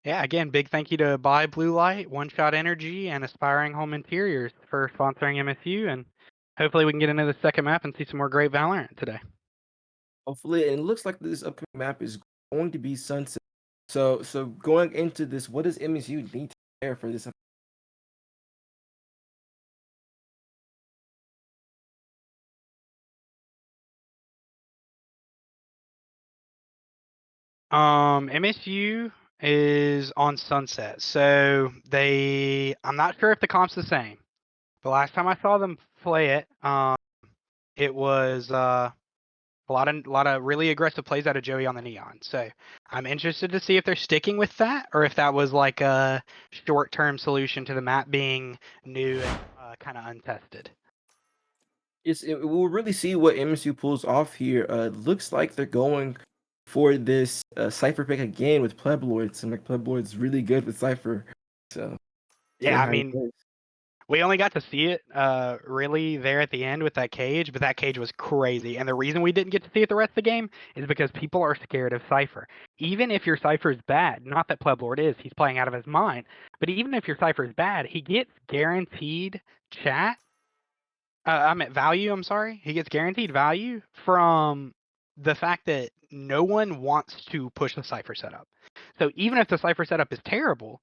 Speaker 4: yeah, again, big thank you to Buy Blue Light, One Shot Energy, and Aspiring Home Interiors for sponsoring MSU. And hopefully we can get into the second map and see some more great Valorant today.
Speaker 3: Hopefully, and it looks like this upcoming map is going to be Sunset. So going into this, what does MSU need to prepare for this?
Speaker 4: MSU is on Sunset, so I'm not sure if the comp's the same. The last time I saw them play it, it was a lot of really aggressive plays out of Joey on the Neon. So I'm interested to see if they're sticking with that or if that was like a short-term solution to the map being new and kind of untested.
Speaker 3: We'll really see what MSU pulls off here. Looks like they're going for this Cypher pick again with Plebloids. And like Plebloids really good with Cypher. So
Speaker 4: Yeah, I mean, we only got to see it really there at the end with that cage, but that cage was crazy. And the reason we didn't get to see it the rest of the game is because people are scared of Cypher. Even if your Cypher is bad, not that Pleblord is, he's playing out of his mind, but even if your Cypher is bad, he gets guaranteed chat. Value, I'm sorry. He gets guaranteed value from the fact that no one wants to push the Cypher setup. So even if the Cypher setup is terrible,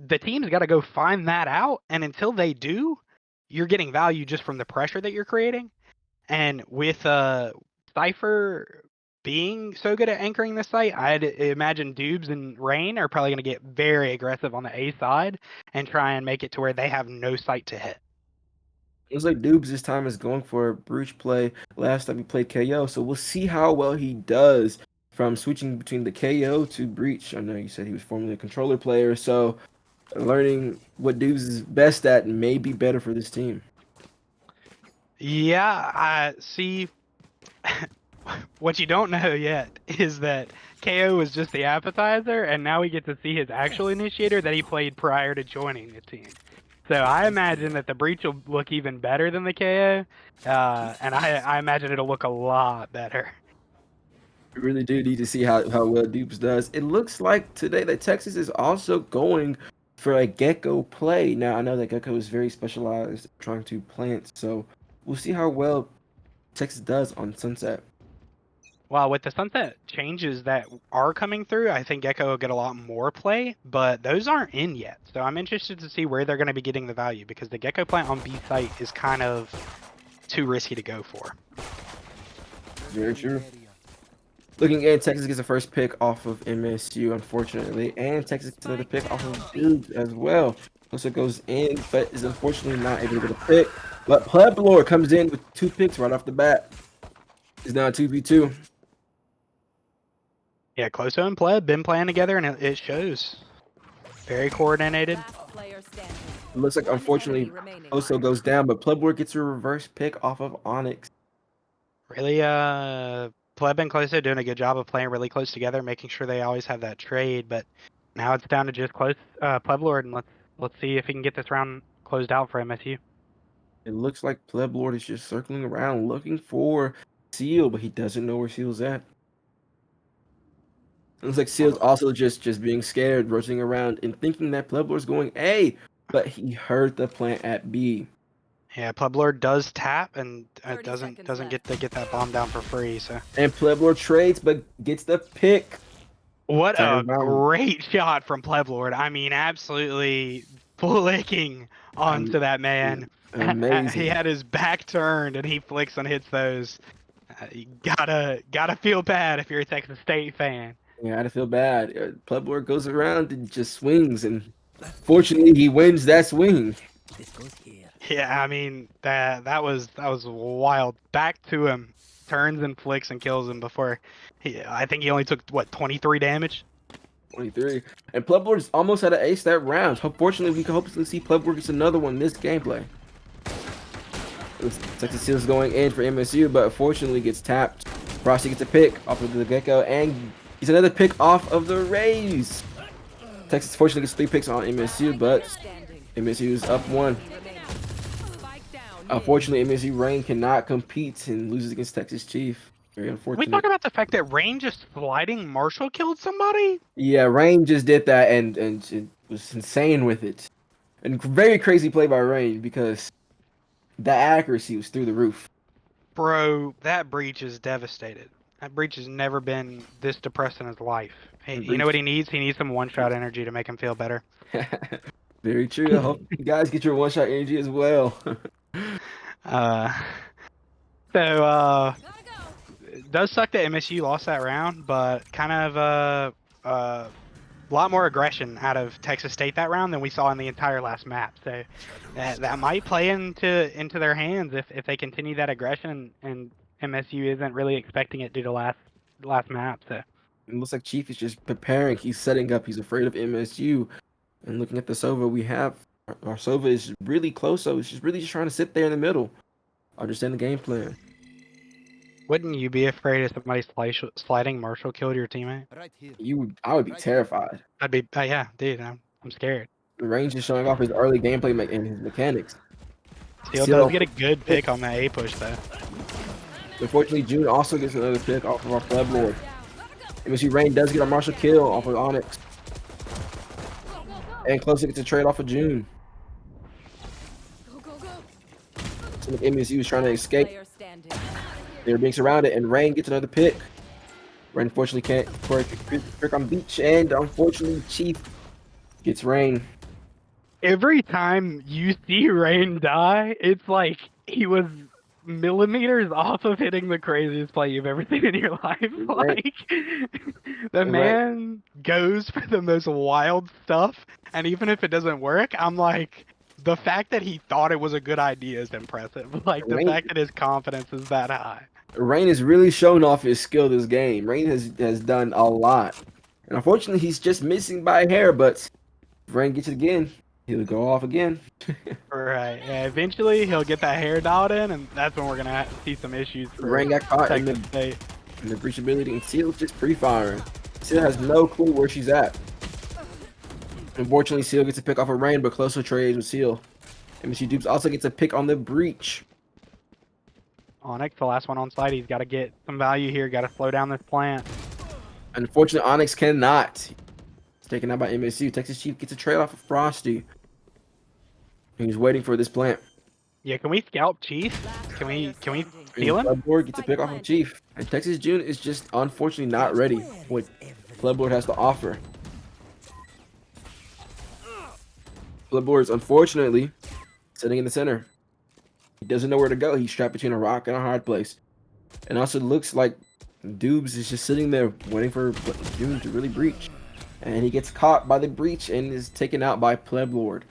Speaker 4: the team's got to go find that out. And until they do, you're getting value just from the pressure that you're creating. And with Cypher being so good at anchoring the site, I'd imagine Dubes and Rain are probably going to get very aggressive on the A side and try and make it to where they have no site to hit.
Speaker 3: Looks like Dubes this time is going for a Brooch play. Last time he played KO, so we'll see how well he does from switching between the KO to Breach. I know you said he was formerly a controller player, so learning what Dubes is best at may be better for this team.
Speaker 4: Yeah, I see. What you don't know yet is that KO was just the appetizer, and now we get to see his actual initiator that he played prior to joining the team. So I imagine that the breach will look even better than the KO, and I imagine it'll look a lot better.
Speaker 3: We really do need to see how well Dupes does. It looks like today that Texas is also going for a Gecko play. Now, I know that Gecko is very specialized trying to plant, so we'll see how well Texas does on Sunset.
Speaker 4: Well, with the Sunset changes that are coming through, I think Gecko will get a lot more play, but those aren't in yet. So I'm interested to see where they're going to be getting the value, because the Gecko plant on B site is kind of too risky to go for.
Speaker 3: Very true. Looking at Texas gets the first pick off of MSU, unfortunately, and Texas gets another pick off of Dupes as well. Also goes in, but is unfortunately not able to get a pick. But Pueblo comes in with 2 picks right off the bat. It's now 2v2.
Speaker 4: Yeah, Closo and Pleb been playing together, and it shows. Very coordinated.
Speaker 5: Last player standing.
Speaker 3: It looks like,
Speaker 5: One
Speaker 3: unfortunately,
Speaker 5: enemy remaining.
Speaker 3: Oso goes down, but Pueblo gets a reverse pick off of Onyx.
Speaker 4: Really, Pleb and Closo doing a good job of playing really close together, making sure they always have that trade. But now it's down to just close Pleb Lord, and let's see if he can get this round closed out for MSU.
Speaker 3: It looks like Pleb Lord is just circling around looking for Seal, but he doesn't know where Seal's at. It looks like Seal's also just being scared, rushing around and thinking that Pleb Lord's going A, but he heard the plant at B.
Speaker 4: Yeah, Pleb Lord does tap and
Speaker 5: 30
Speaker 4: doesn't
Speaker 5: seconds
Speaker 4: get to get that bomb down for free. So
Speaker 3: And Pleb Lord trades, but gets the pick.
Speaker 4: what a
Speaker 3: Turn around.
Speaker 4: great shot from Pleb Lord. I mean, absolutely flicking onto that man.
Speaker 3: Amazing.
Speaker 4: He had his back turned and he flicks and hits those. You gotta feel bad if you're a Texas State fan.
Speaker 3: Yeah, I had to feel bad. Pleb Lord goes around and just swings, and fortunately, he wins that swing.
Speaker 4: Yeah, I mean that was wild. Back to him, turns and flicks and kills him before. I think he only took what 23 damage.
Speaker 3: 23. And Pleb Lord almost had an ace that round. Fortunately, we can hopefully see Pleb Lord gets another one this gameplay. Texas Seals going in for MSU, but unfortunately gets tapped. Frosty gets a pick off of the Gecko, and gets another pick off of the Rays. Texas fortunately gets 3 picks on MSU, but
Speaker 5: Standing.
Speaker 3: MSU is up 1.
Speaker 5: Remaining. Spike down.
Speaker 3: Unfortunately, MSU Rain cannot compete and loses against Texas Chief. Very
Speaker 4: We
Speaker 3: unfortunate.
Speaker 4: talk about the fact that Rain just sliding Marshall killed somebody.
Speaker 3: Yeah, Rain just did that and it was insane with it. And very crazy play by Rain because the accuracy was through the roof.
Speaker 4: Bro, that breach is devastated. That breach has never been this depressed in his life. Hey, you know what he needs? He needs some one-shot energy to make him feel better.
Speaker 3: Very true. I hope you guys get your one-shot energy as well.
Speaker 4: It does suck that MSU lost that round, but kind of a lot more aggression out of Texas State that round than we saw in the entire last map. So that might play into their hands if they continue that aggression, and MSU isn't really expecting it due to last map. So
Speaker 3: It looks like Chief is just preparing. He's setting up. He's afraid of MSU. And looking at the Sova we have, our Sova is really close, so it's just really just trying to sit there in the middle. Understand the game plan.
Speaker 4: wouldn't you be afraid if somebody sliding Marshall killed your teammate?
Speaker 3: I would be terrified.
Speaker 4: I'd be, yeah, dude, I'm scared.
Speaker 3: The range is showing off his early gameplay and his mechanics.
Speaker 4: Steel
Speaker 3: Seal-
Speaker 4: does get a good pick on that A push though.
Speaker 3: Unfortunately, June also gets another pick off of our Pleb Lord. MSU Rain does get a Marshall kill off of Onyx. And Closer gets a trade off of June. So MSU is trying to escape.
Speaker 5: Player standing.
Speaker 3: They're being surrounded, and Rain gets another pick. Rain unfortunately can't for a pick on Beach, and unfortunately Chief gets Rain.
Speaker 4: Every time you see Rain die, it's like he was millimeters off of hitting the craziest play you've ever seen in your life. Like, the man goes for the most wild stuff, and even if it doesn't work, I'm like, the fact that he thought it was a good idea is impressive. Like, the fact that his confidence is that high.
Speaker 3: Rain has really shown off his skill this game. Rain has done a lot. And unfortunately, he's just missing by a hair, but if Rain gets it again, he'll go off again.
Speaker 4: Right. Yeah, eventually, he'll get that hair dialed in, and that's when we're going to see some issues for
Speaker 3: Rain got caught in
Speaker 4: Texas State.
Speaker 3: the breachability, and Seal's just pre-firing. Seal has no clue where she's at. Unfortunately, Seal gets a pick off of Rain, but Closer trades with Seal. So MSU Rain does get a Marshall kill off of Onyx. And Closer gets a trade off of June. MSU Dupes also gets a pick on the breach.
Speaker 4: Onyx, the last one on site. He's got to get some value here. Got to slow down this plant.
Speaker 3: Unfortunately, Onyx cannot. It's taken out by MSU. Texas Chief gets a trade off of Frosty. He's waiting for this plant.
Speaker 4: Yeah, can we scalp Chief? Can we steal him?
Speaker 3: Clubboard gets a pick off of Chief. And Texas June is just unfortunately not ready for what Clubboard has to offer. Clubboard is unfortunately sitting in the center. He doesn't know where to go. He's trapped between a rock and a hard place. And also looks like Dubes is just sitting there waiting for June to really breach. And he gets caught by the breach and is taken out by Pleb Lord.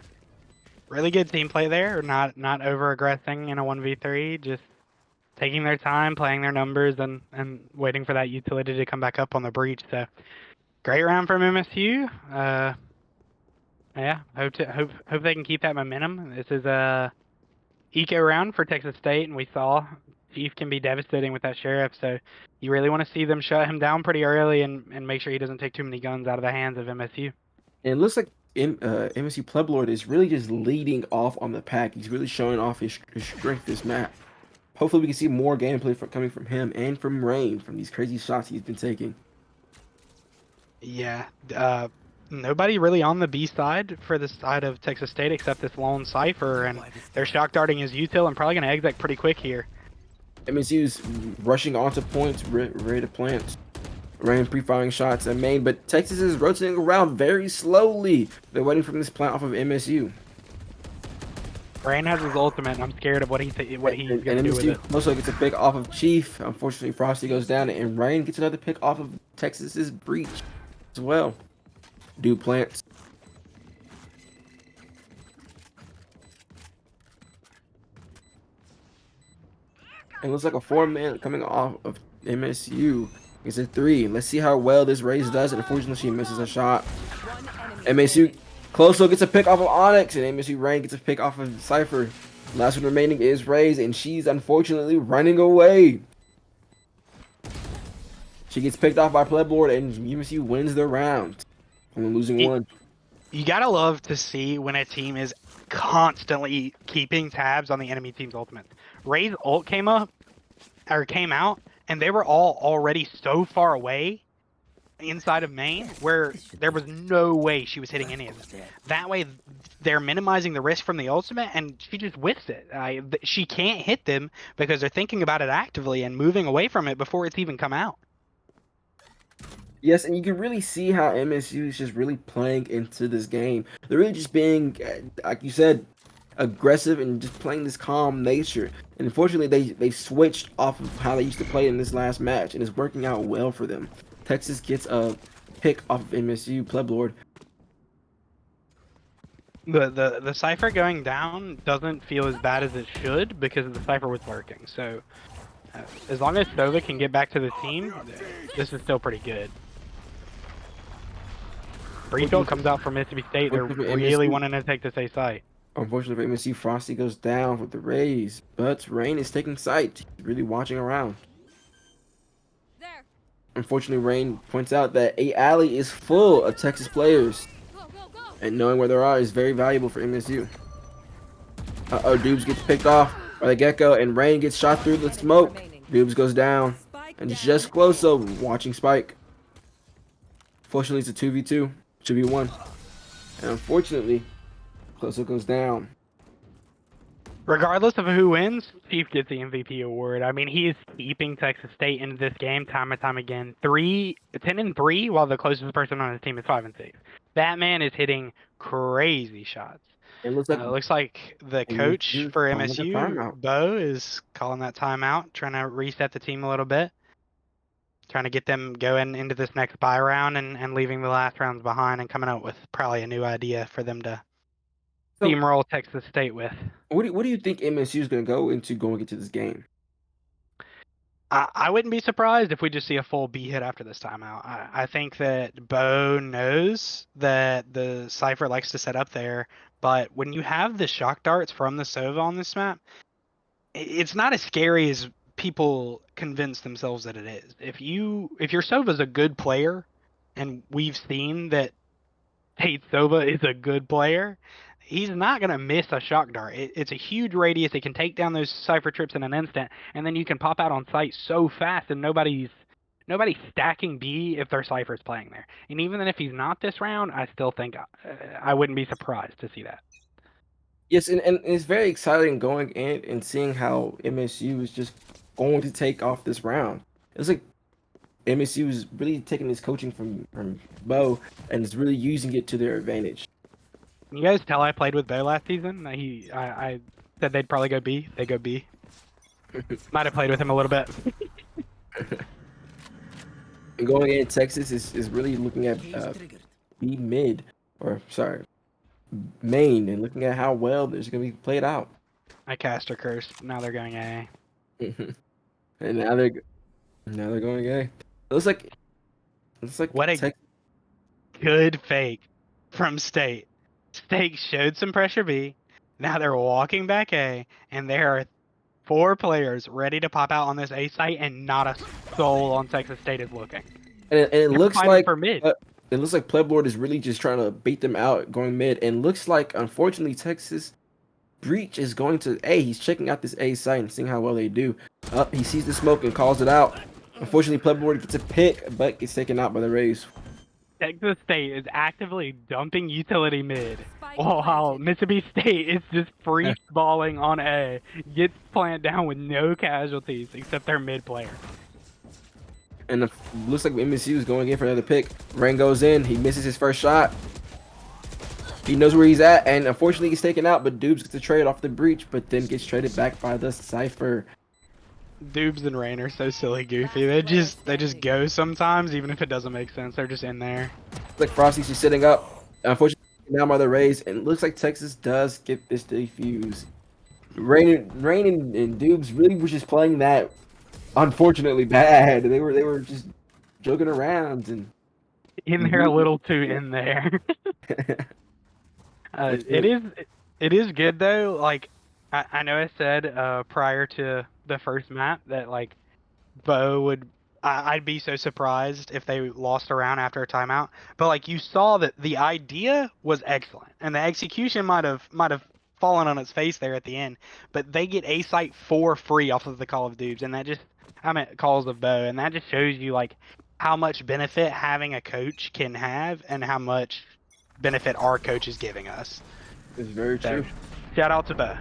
Speaker 4: Really good team play there. Not over aggressing in a 1v3. Just taking their time, playing their numbers, and waiting for that utility to come back up on the breach. So great round from MSU. Yeah, hope they can keep that momentum. This is a eco round for Texas State, and we saw Chief can be devastating with that sheriff. So you really want to see them shut him down pretty early and make sure he doesn't take too many guns out of the hands of MSU.
Speaker 3: And it looks like MSU Pleb Lord is really just leading off on the pack. He's really showing off his strength this map. Hopefully we can see more gameplay coming from him and from Rain from these crazy shots he's been taking.
Speaker 4: Yeah, nobody really on the B side for the side of Texas State except this lone Cypher, and they're shock darting his util and probably going to exec pretty quick here.
Speaker 3: MSU's rushing onto points, ready to plant. Rain pre-firing shots at main, but Texas is rotating around very slowly. They're waiting for this plant off of MSU.
Speaker 4: Rain has his ultimate, and I'm scared of what he's going to do with it.
Speaker 3: Also gets a pick off of Chief. Unfortunately, Frosty goes down, and Rain gets another pick off of Texas's breach as well. Dude plants. It looks like a 4-man coming off of MSU. It's a 3. Let's see how well this Raze does. And unfortunately, she misses a shot. MSU Closo gets a pick off of Onyx, and MSU Rain gets a pick off of Cypher. Last one remaining is Raze, and she's unfortunately running away. She gets picked off by Pleb Lord, and MSU wins the round. Only losing one.
Speaker 4: You gotta love to see when a team is constantly keeping tabs on the enemy team's ultimate. Ray's ult came out, and they were all already so far away inside of main where there was no way she was hitting any of them. That way, they're minimizing the risk from the ultimate, and she just whiffs it. She can't hit them because they're thinking about it actively and moving away from it before it's even come out.
Speaker 3: Yes, and you can really see how MSU is just really playing into this game. They're really just being, like you said, aggressive and just playing this calm nature. And unfortunately, they switched off of how they used to play in this last match, and it's working out well for them. Texas gets a pick off of MSU Pleb Lord.
Speaker 4: The Cypher going down doesn't feel as bad as it should because the Cypher was lurking. So as long as Sova can get back to the team, this is still pretty good. Breachville comes out from Mississippi State. They're really wanting to take this A site.
Speaker 3: Unfortunately for MSU, Frosty goes down with the Rays, but Rain is taking sight. He's really watching around.
Speaker 5: There.
Speaker 3: Unfortunately, Rain points out that A alley is full of Texas players,
Speaker 5: Go, go, go.
Speaker 3: and knowing where they are is very valuable for MSU. Dubes gets picked off by the Gecko, and Rain gets shot through the smoke. Dubes goes down, and it's just Closo watching Spike. Fortunately, it's a 2v2, 2v1, and unfortunately, Closo goes down.
Speaker 4: Regardless of who wins, Chief gets the MVP award. I mean, he is keeping Texas State into this game time and time again. 10-3, while the closest person on his team is 5-6. That man is hitting crazy shots.
Speaker 3: It looks like
Speaker 4: the coach for
Speaker 3: calling the
Speaker 4: MSU,
Speaker 3: timeout.
Speaker 4: Bo, is calling that timeout, trying to reset the team a little bit, trying to get them going into this next bye round and leaving the last rounds behind and coming up with probably a new idea for them to steamroll Texas State with.
Speaker 3: What do you think MSU is going to go into going into this game?
Speaker 4: I wouldn't be surprised if we just see a full B hit after this timeout. I think that Bo knows that the Cypher likes to set up there, but when you have the shock darts from the Sova on this map, it's not as scary as people convince themselves that it is. If your Sova's a good player, and we've seen that Tate Sova is a good player, he's not gonna miss a shock dart. It's a huge radius. It can take down those Cypher trips in an instant, and then you can pop out on site so fast, and nobody's stacking B if their Cypher's playing there. And even if he's not this round, I still think I wouldn't be surprised to see that.
Speaker 3: Yes, and it's very exciting going in and seeing how MSU is just going to take off this round. It's like MSU is really taking this coaching from Bo and is really using it to their advantage.
Speaker 4: You guys tell I played with Bo last season. I said they'd probably go B. They go B. Might have played with him a little bit.
Speaker 3: And going in, Texas is really looking at B mid, or sorry, main, and looking at how well this is going to be played out.
Speaker 4: I cast a curse. Now they're going A.
Speaker 3: And now they're going A. It looks like
Speaker 4: What a good fake from State. State showed some pressure B. Now they're walking back A, and there are 4 players ready to pop out on this A site, and not a soul on Texas State is looking.
Speaker 3: And it looks like
Speaker 4: for mid.
Speaker 3: It looks like Pleblord is really just trying to bait them out going mid. And looks like, unfortunately, Texas Breach is going to A. He's checking out this A site and seeing how well they do. He sees the smoke and calls it out. Unfortunately, Pleblord gets a pick, but gets taken out by the Rays.
Speaker 4: Texas State is actively dumping utility mid, while Mississippi State is just free balling on A. Gets plant down with no casualties except their mid player.
Speaker 3: And it looks like MSU is going in for another pick. Rain goes in. He misses his first shot. He knows where he's at, and unfortunately he's taken out, but Dubes gets a trade off the breach, but then gets traded back by the Cypher.
Speaker 4: Dubes and Rain are so silly goofy. They just go sometimes, even if it doesn't make sense. They're just in there.
Speaker 3: Like Frosty's just sitting up. Unfortunately, now by the Rays, and it looks like Texas does get this defuse. Rain and Dubes really was just playing that unfortunately bad. They were just joking around and
Speaker 4: In there a little too in there. It is good though. Like I know I said prior to the first map that like Bo would. I'd be so surprised if they lost a round after a timeout. But like you saw that the idea was excellent, and the execution might have fallen on its face there at the end. But they get A site for free off of the Call of Dubes, and that just calls of Bo, and that just shows you like how much benefit having a coach can have, and how much benefit our coach is giving us.
Speaker 3: it's very true.
Speaker 4: Shout out to Bo.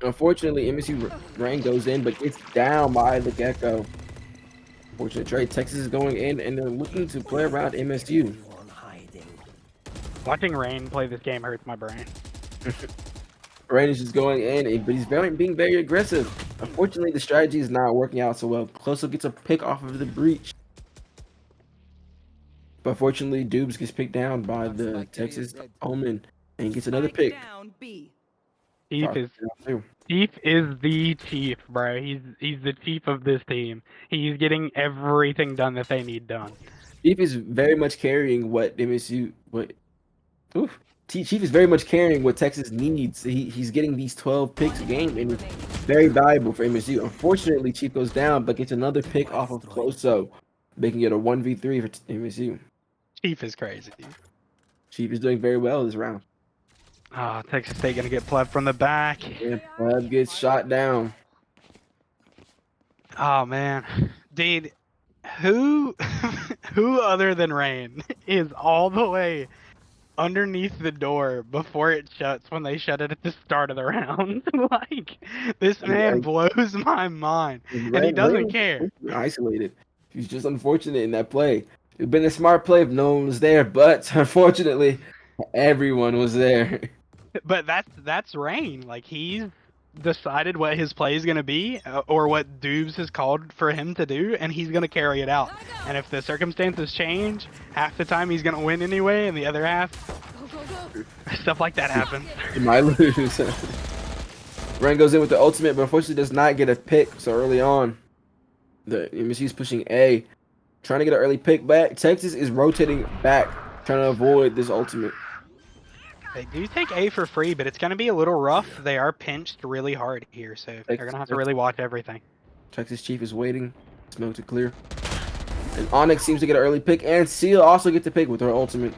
Speaker 3: Unfortunately, MSU Rain goes in, but gets down by the Gecko. Unfortunate trade. Texas is going in, and they're looking to play around MSU.
Speaker 4: Watching Rain play this game hurts my brain.
Speaker 3: Rain is just going in, but he's being very aggressive. Unfortunately, the strategy is not working out so well. Closo gets a pick off of the breach. But fortunately, Dubes gets picked down by the Texas Omen and gets another pick.
Speaker 4: Chief is the chief, bro. He's the chief of this team. He's getting everything done that they need done.
Speaker 3: Chief is very much carrying what MSU Chief is very much carrying what Texas needs. He's getting these 12 picks a game, and it's very valuable for MSU. Unfortunately, Chief goes down, but gets another pick off of Closo, making it a 1v3 for MSU.
Speaker 4: Chief is crazy.
Speaker 3: Chief is doing very well this round.
Speaker 4: Oh, Texas State gonna get pleb from the back.
Speaker 3: And Pleb gets shot down.
Speaker 4: Oh man, dude, who other than Rain is all the way underneath the door before it shuts when they shut it at the start of the round? Like, this man blows my mind, and he doesn't care.
Speaker 3: Isolated. He's just unfortunate in that play. It'd been a smart play if no one was there, but unfortunately, everyone was there.
Speaker 4: But that's Rain. Like, he's decided what his play is gonna be, or what Dubes has called for him to do, and he's gonna carry it out. And if the circumstances change, half the time he's gonna win anyway, and the other half, stuff like that happens.
Speaker 3: He might lose. Rain goes in with the ultimate, but unfortunately does not get a pick so early on. The MSU's pushing A, trying to get an early pick back. Texas is rotating back, trying to avoid this ultimate.
Speaker 4: They do take A for free, but it's going to be a little rough. They are pinched really hard here, so they're going to have to really watch everything.
Speaker 3: Texas Chief is waiting. Smoke to clear. And Onyx seems to get an early pick, and Seal also gets the pick with her ultimate.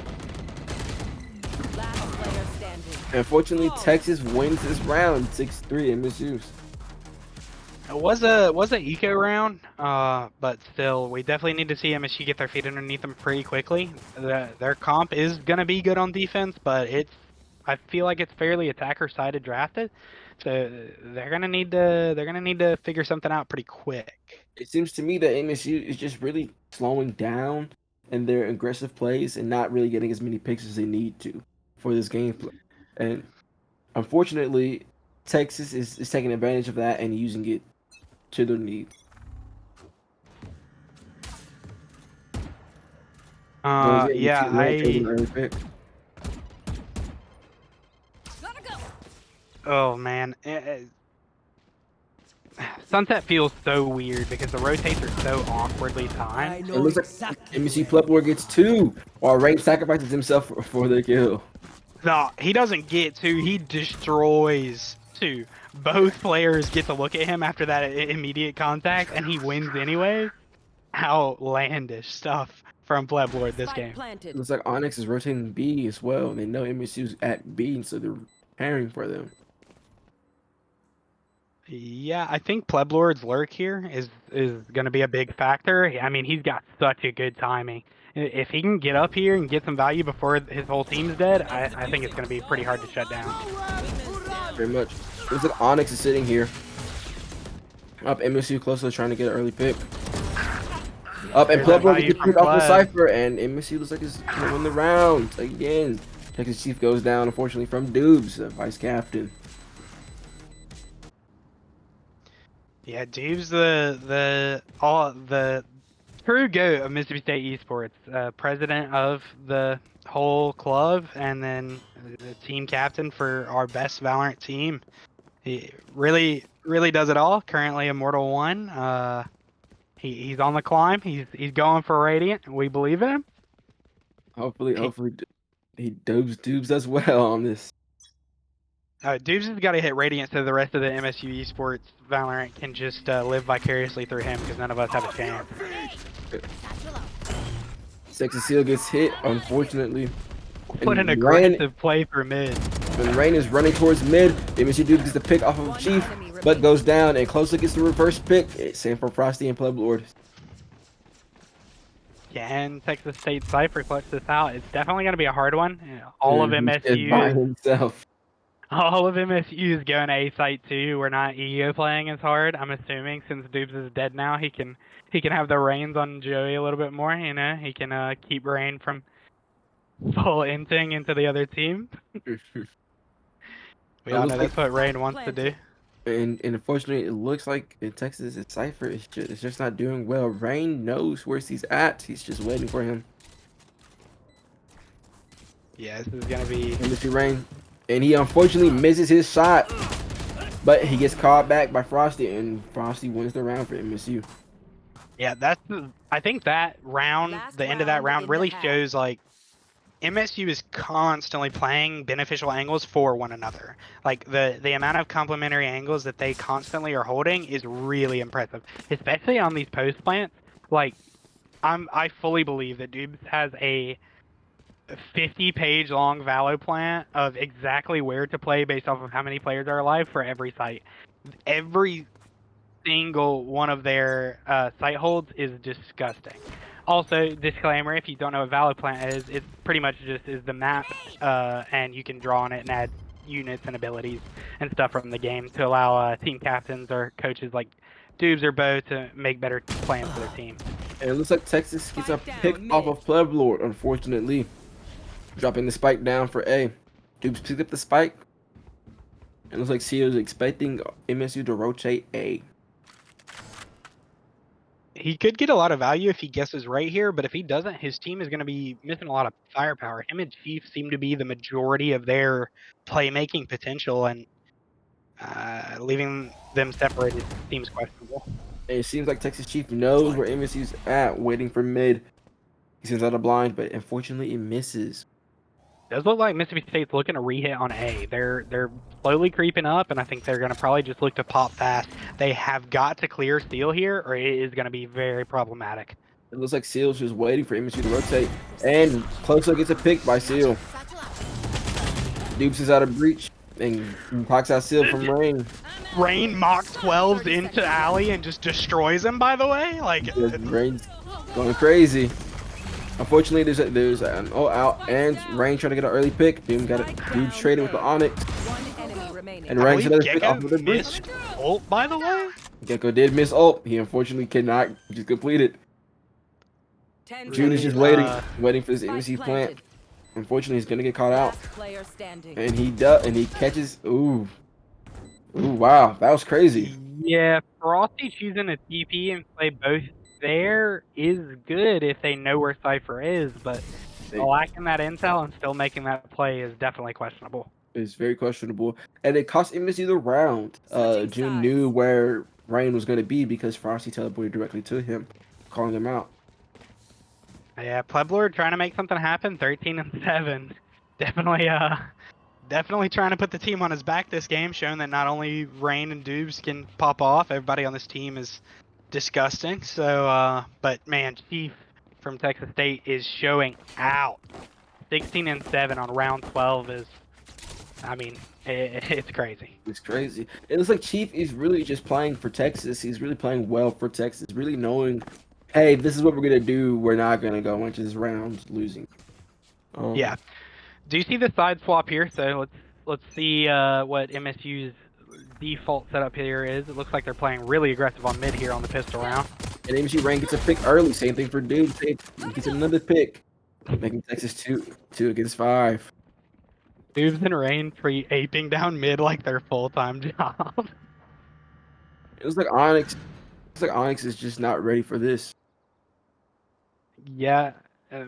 Speaker 3: Unfortunately, Texas wins this round, 6-3 MSU.
Speaker 4: It was a eco round, but still, we definitely need to see MSU get their feet underneath them pretty quickly. Their comp is gonna be good on defense, but I feel like it's fairly attacker-sided drafted, so they're gonna need to figure something out pretty quick.
Speaker 3: It seems to me that MSU is just really slowing down in their aggressive plays and not really getting as many picks as they need to for this gameplay. And unfortunately, Texas is taking advantage of that and using it to their needs.
Speaker 4: Yeah,
Speaker 5: Gotta go.
Speaker 4: oh man, Sunset feels so weird because the rotates are so awkwardly timed.
Speaker 3: It looks like MSU Plebor gets 2 while Rain sacrifices himself for the kill.
Speaker 4: No, he doesn't get 2. He destroys 2. Both players get to look at him after that immediate contact, and he wins anyway. Outlandish stuff from Pleb Lord this game.
Speaker 3: It looks like Onyx is rotating B as well. They know MSU's at B, and so they're preparing for them.
Speaker 4: Yeah, I think Pleb Lord's lurk here is going to be a big factor. I mean, he's got such a good timing. If he can get up here and get some value before his whole team's dead, I think it's going to be pretty hard to shut down.
Speaker 3: Very much. Looks like Onyx is sitting here. Up MSU closely trying to get an early pick. Up and Pleb Lord gets picked off the Cypher, and MSU looks like it's going to win the round again. Texas Chief goes down, unfortunately, from Dubes, the vice captain.
Speaker 4: Yeah, Dave's the true GOAT of Mississippi State Esports, president of the whole club, and then the team captain for our best Valorant team. He really does it all. Currently Immortal 1. He's on the climb. He's going for Radiant. We believe in him.
Speaker 3: Hopefully he Dubes does well on this.
Speaker 4: Dubes has got to hit Radiant so the rest of the MSU Esports Valorant can just live vicariously through him because none of us have a chance.
Speaker 3: Sexy Seal gets hit, unfortunately.
Speaker 4: What an aggressive play for mid.
Speaker 3: When Rain is running towards mid, MSU Dubes gets the pick off of Chief, but goes down and closely gets the reverse pick. Same for Frosty and Pleb Lord.
Speaker 4: Yeah, and Texas State Cypher clutched this out. It's definitely going to be a hard one. All of MSU
Speaker 3: by himself.
Speaker 4: All of MSU is going A site too. We're not ego playing as hard. I'm assuming since Dubes is dead now, he can have the reins on Joey a little bit more. You know, he can keep Rain from full inting into the other team. We all know that's what Rain wants to do.
Speaker 3: And unfortunately, it looks like in Texas, Cypher is just not doing well. Rain knows where he's at. He's just waiting for him.
Speaker 4: Yeah, this is gonna be
Speaker 3: MSU Rain. And he unfortunately misses his shot, but he gets called back by Frosty, and Frosty wins the round for MSU.
Speaker 4: Yeah, I think that round, the end of that round, really shows like MSU is constantly playing beneficial angles for one another. Like the amount of complementary angles that they constantly are holding is really impressive, especially on these post plants. Like I fully believe that Dubes has a 50-page long Valo plant of exactly where to play based off of how many players are alive for every site. Every single one of their site holds is disgusting. Also, disclaimer, if you don't know what Valo plant is, it pretty much just is the map, and you can draw on it and add units and abilities and stuff from the game to allow team captains or coaches like Dubes or Bo to make better plans for their team.
Speaker 3: And it looks like Texas gets a pick off of Pleb Lord, unfortunately. Dropping the spike down for A. Dubes picked up the spike. It looks like Seal is expecting MSU to rotate A.
Speaker 4: He could get a lot of value if he guesses right here, but if he doesn't, his team is going to be missing a lot of firepower. Him and Chief seem to be the majority of their playmaking potential, and leaving them separated seems questionable.
Speaker 3: And it seems like Texas Chief knows where MSU's at, waiting for mid. He sends out a blind, but unfortunately it misses.
Speaker 4: Does look like Mississippi State's looking to rehit on A. They're slowly creeping up, and I think they're going to probably just look to pop fast. They have got to clear Steel here, or it is going to be very problematic.
Speaker 3: It looks like Seal's just waiting for MSU to rotate, and closely gets a pick by Seal. Dupes is out of breach and clocks out seal from Rain.
Speaker 4: Rain Mach 12s into Alley and just destroys him, by the way. Like,
Speaker 3: Rain's going crazy. Unfortunately, there's an all out and Rain trying to get an early pick. Doom got it. Dupes traded with the Onyx. And Rain's another pick off of the breach.
Speaker 4: Ult, by the way.
Speaker 3: Gecko did miss ult. He unfortunately cannot just complete it. June is just waiting for this MSU plant. Unfortunately, he's gonna get caught out. And he does, and he catches. Ooh, wow, that was crazy.
Speaker 4: Yeah, Frosty choosing a TP and play both there is good if they know where Cypher is, but lacking that intel and still making that play is definitely questionable.
Speaker 3: It's very questionable, and it cost MSU the round. June knew where Rain was gonna be because Frosty teleported directly to him, calling him out.
Speaker 4: Yeah, Pleblord trying to make something happen. 13-7, definitely trying to put the team on his back this game, showing that not only Rain and Dubes can pop off, everybody on this team is disgusting. So, but man, Chief from Texas State is showing out. 16-7 on round 12 is, I mean, it's crazy.
Speaker 3: It's crazy. It looks like Chief is really just playing for Texas. He's really playing well for Texas, really knowing, hey, this is what we're gonna do. We're not gonna go into this round losing.
Speaker 4: Yeah. Do you see the side swap here? So let's see what MSU's default setup here is. It looks like they're playing really aggressive on mid here on the pistol round.
Speaker 3: And MSU Rain gets a pick early. Same thing for Dude. He gets another pick, making Texas 2 against 5.
Speaker 4: Dubes and Rain aping down mid like their full-time job.
Speaker 3: It was like Onyx. It's like Onyx is just not ready for this.
Speaker 4: Yeah,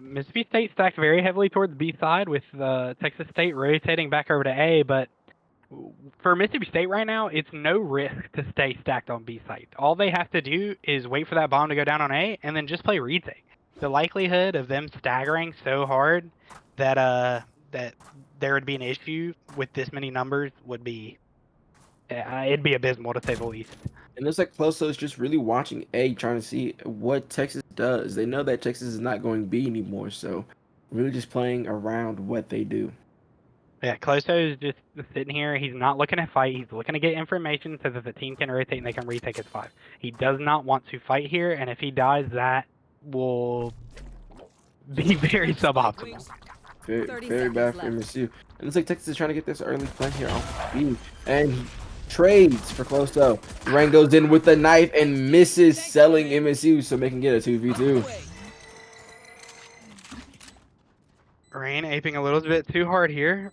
Speaker 4: Mississippi State stacked very heavily towards B side with Texas State rotating back over to A, but for Mississippi State right now, it's no risk to stay stacked on B side. All they have to do is wait for that bomb to go down on A and then just play retake. The likelihood of them staggering so hard that that there would be an issue with this many numbers would be, it'd be abysmal to say the least.
Speaker 3: And it's like Closo is just really watching A, trying to see what Texas does. They know that Texas is not going B anymore, so really just playing around what they do.
Speaker 4: Yeah, Closo is just sitting here. He's not looking to fight. He's looking to get information so that the team can rotate and they can retake his 5. He does not want to fight here, and if he dies, that will be very suboptimal.
Speaker 3: Very bad for MSU. And it looks like Texas is trying to get this early plan here on B. And he trades for Closo. Rain goes in with the knife and misses, selling MSU, so making it a 2v2.
Speaker 4: Rain aping a little bit too hard here.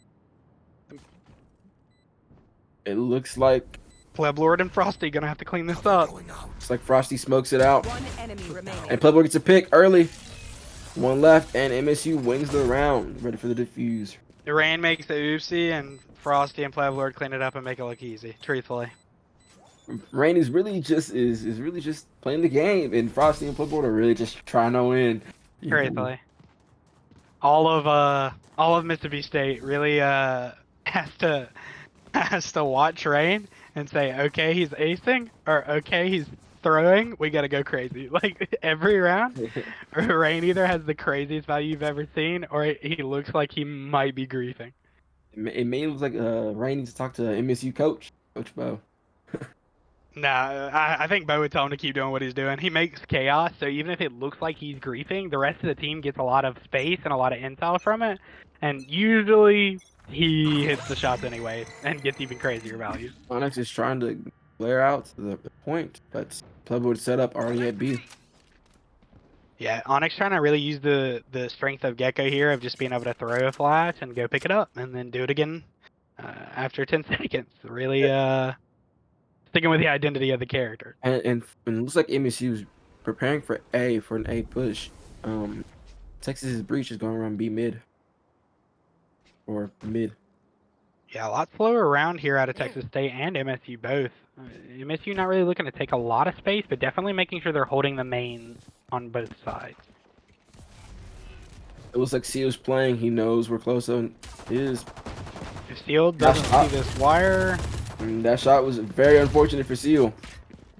Speaker 3: It looks like
Speaker 4: Pleblord and Frosty gonna have to clean this up.
Speaker 3: It's like Frosty smokes it out. And Pleblord gets a pick early. 1 left, and MSU wins the round. Ready for the defuse.
Speaker 4: Rain makes the oopsie, and Frosty and Pleblord clean it up and make it look easy. Truthfully,
Speaker 3: Rain is really just really just playing the game, and Frosty and Pleblord are really just trying to win.
Speaker 4: Truthfully, all of Mississippi State really has to watch Rain and say, okay, he's acing, or okay, he's throwing, we gotta go crazy. Like every round, Rain either has the craziest value you've ever seen, or he looks like he might be griefing.
Speaker 3: It may look like Rain needs to talk to MSU Coach Bo.
Speaker 4: Nah, I think Bo would tell him to keep doing what he's doing. He makes chaos, so even if it looks like he's griefing, the rest of the team gets a lot of space and a lot of intel from it, and usually he hits the shots anyway and gets even crazier values.
Speaker 3: Onyx is trying to flare out to the point, but Pleblord set up already at B.
Speaker 4: Yeah, Onyx trying to really use the strength of Gecko here of just being able to throw a flash and go pick it up and then do it again after 10 seconds. Really sticking with the identity of the character.
Speaker 3: And it looks like MSU is preparing for an A push. Texas's breach is going around B mid. Or mid.
Speaker 4: Yeah, a lot slower around here out of Texas State and MSU both. MSU not really looking to take a lot of space, but definitely making sure they're holding the mains on both sides.
Speaker 3: It looks like Seal's playing. He knows where Closo is.
Speaker 4: If Seal doesn't see this wire...
Speaker 3: That shot was very unfortunate for Seal.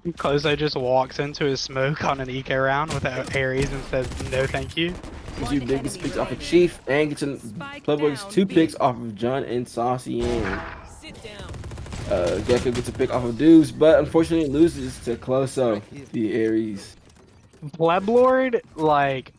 Speaker 4: Closo just walks into his smoke on an eco round without Ares and says, no thank you.
Speaker 3: MSU then gets picks off of Chief and gets Plebboy gets 2 picks off of John and Saucy and Gecko gets a pick off of Dubes, but unfortunately loses to Closo, the Aries.
Speaker 4: Pleblord, like,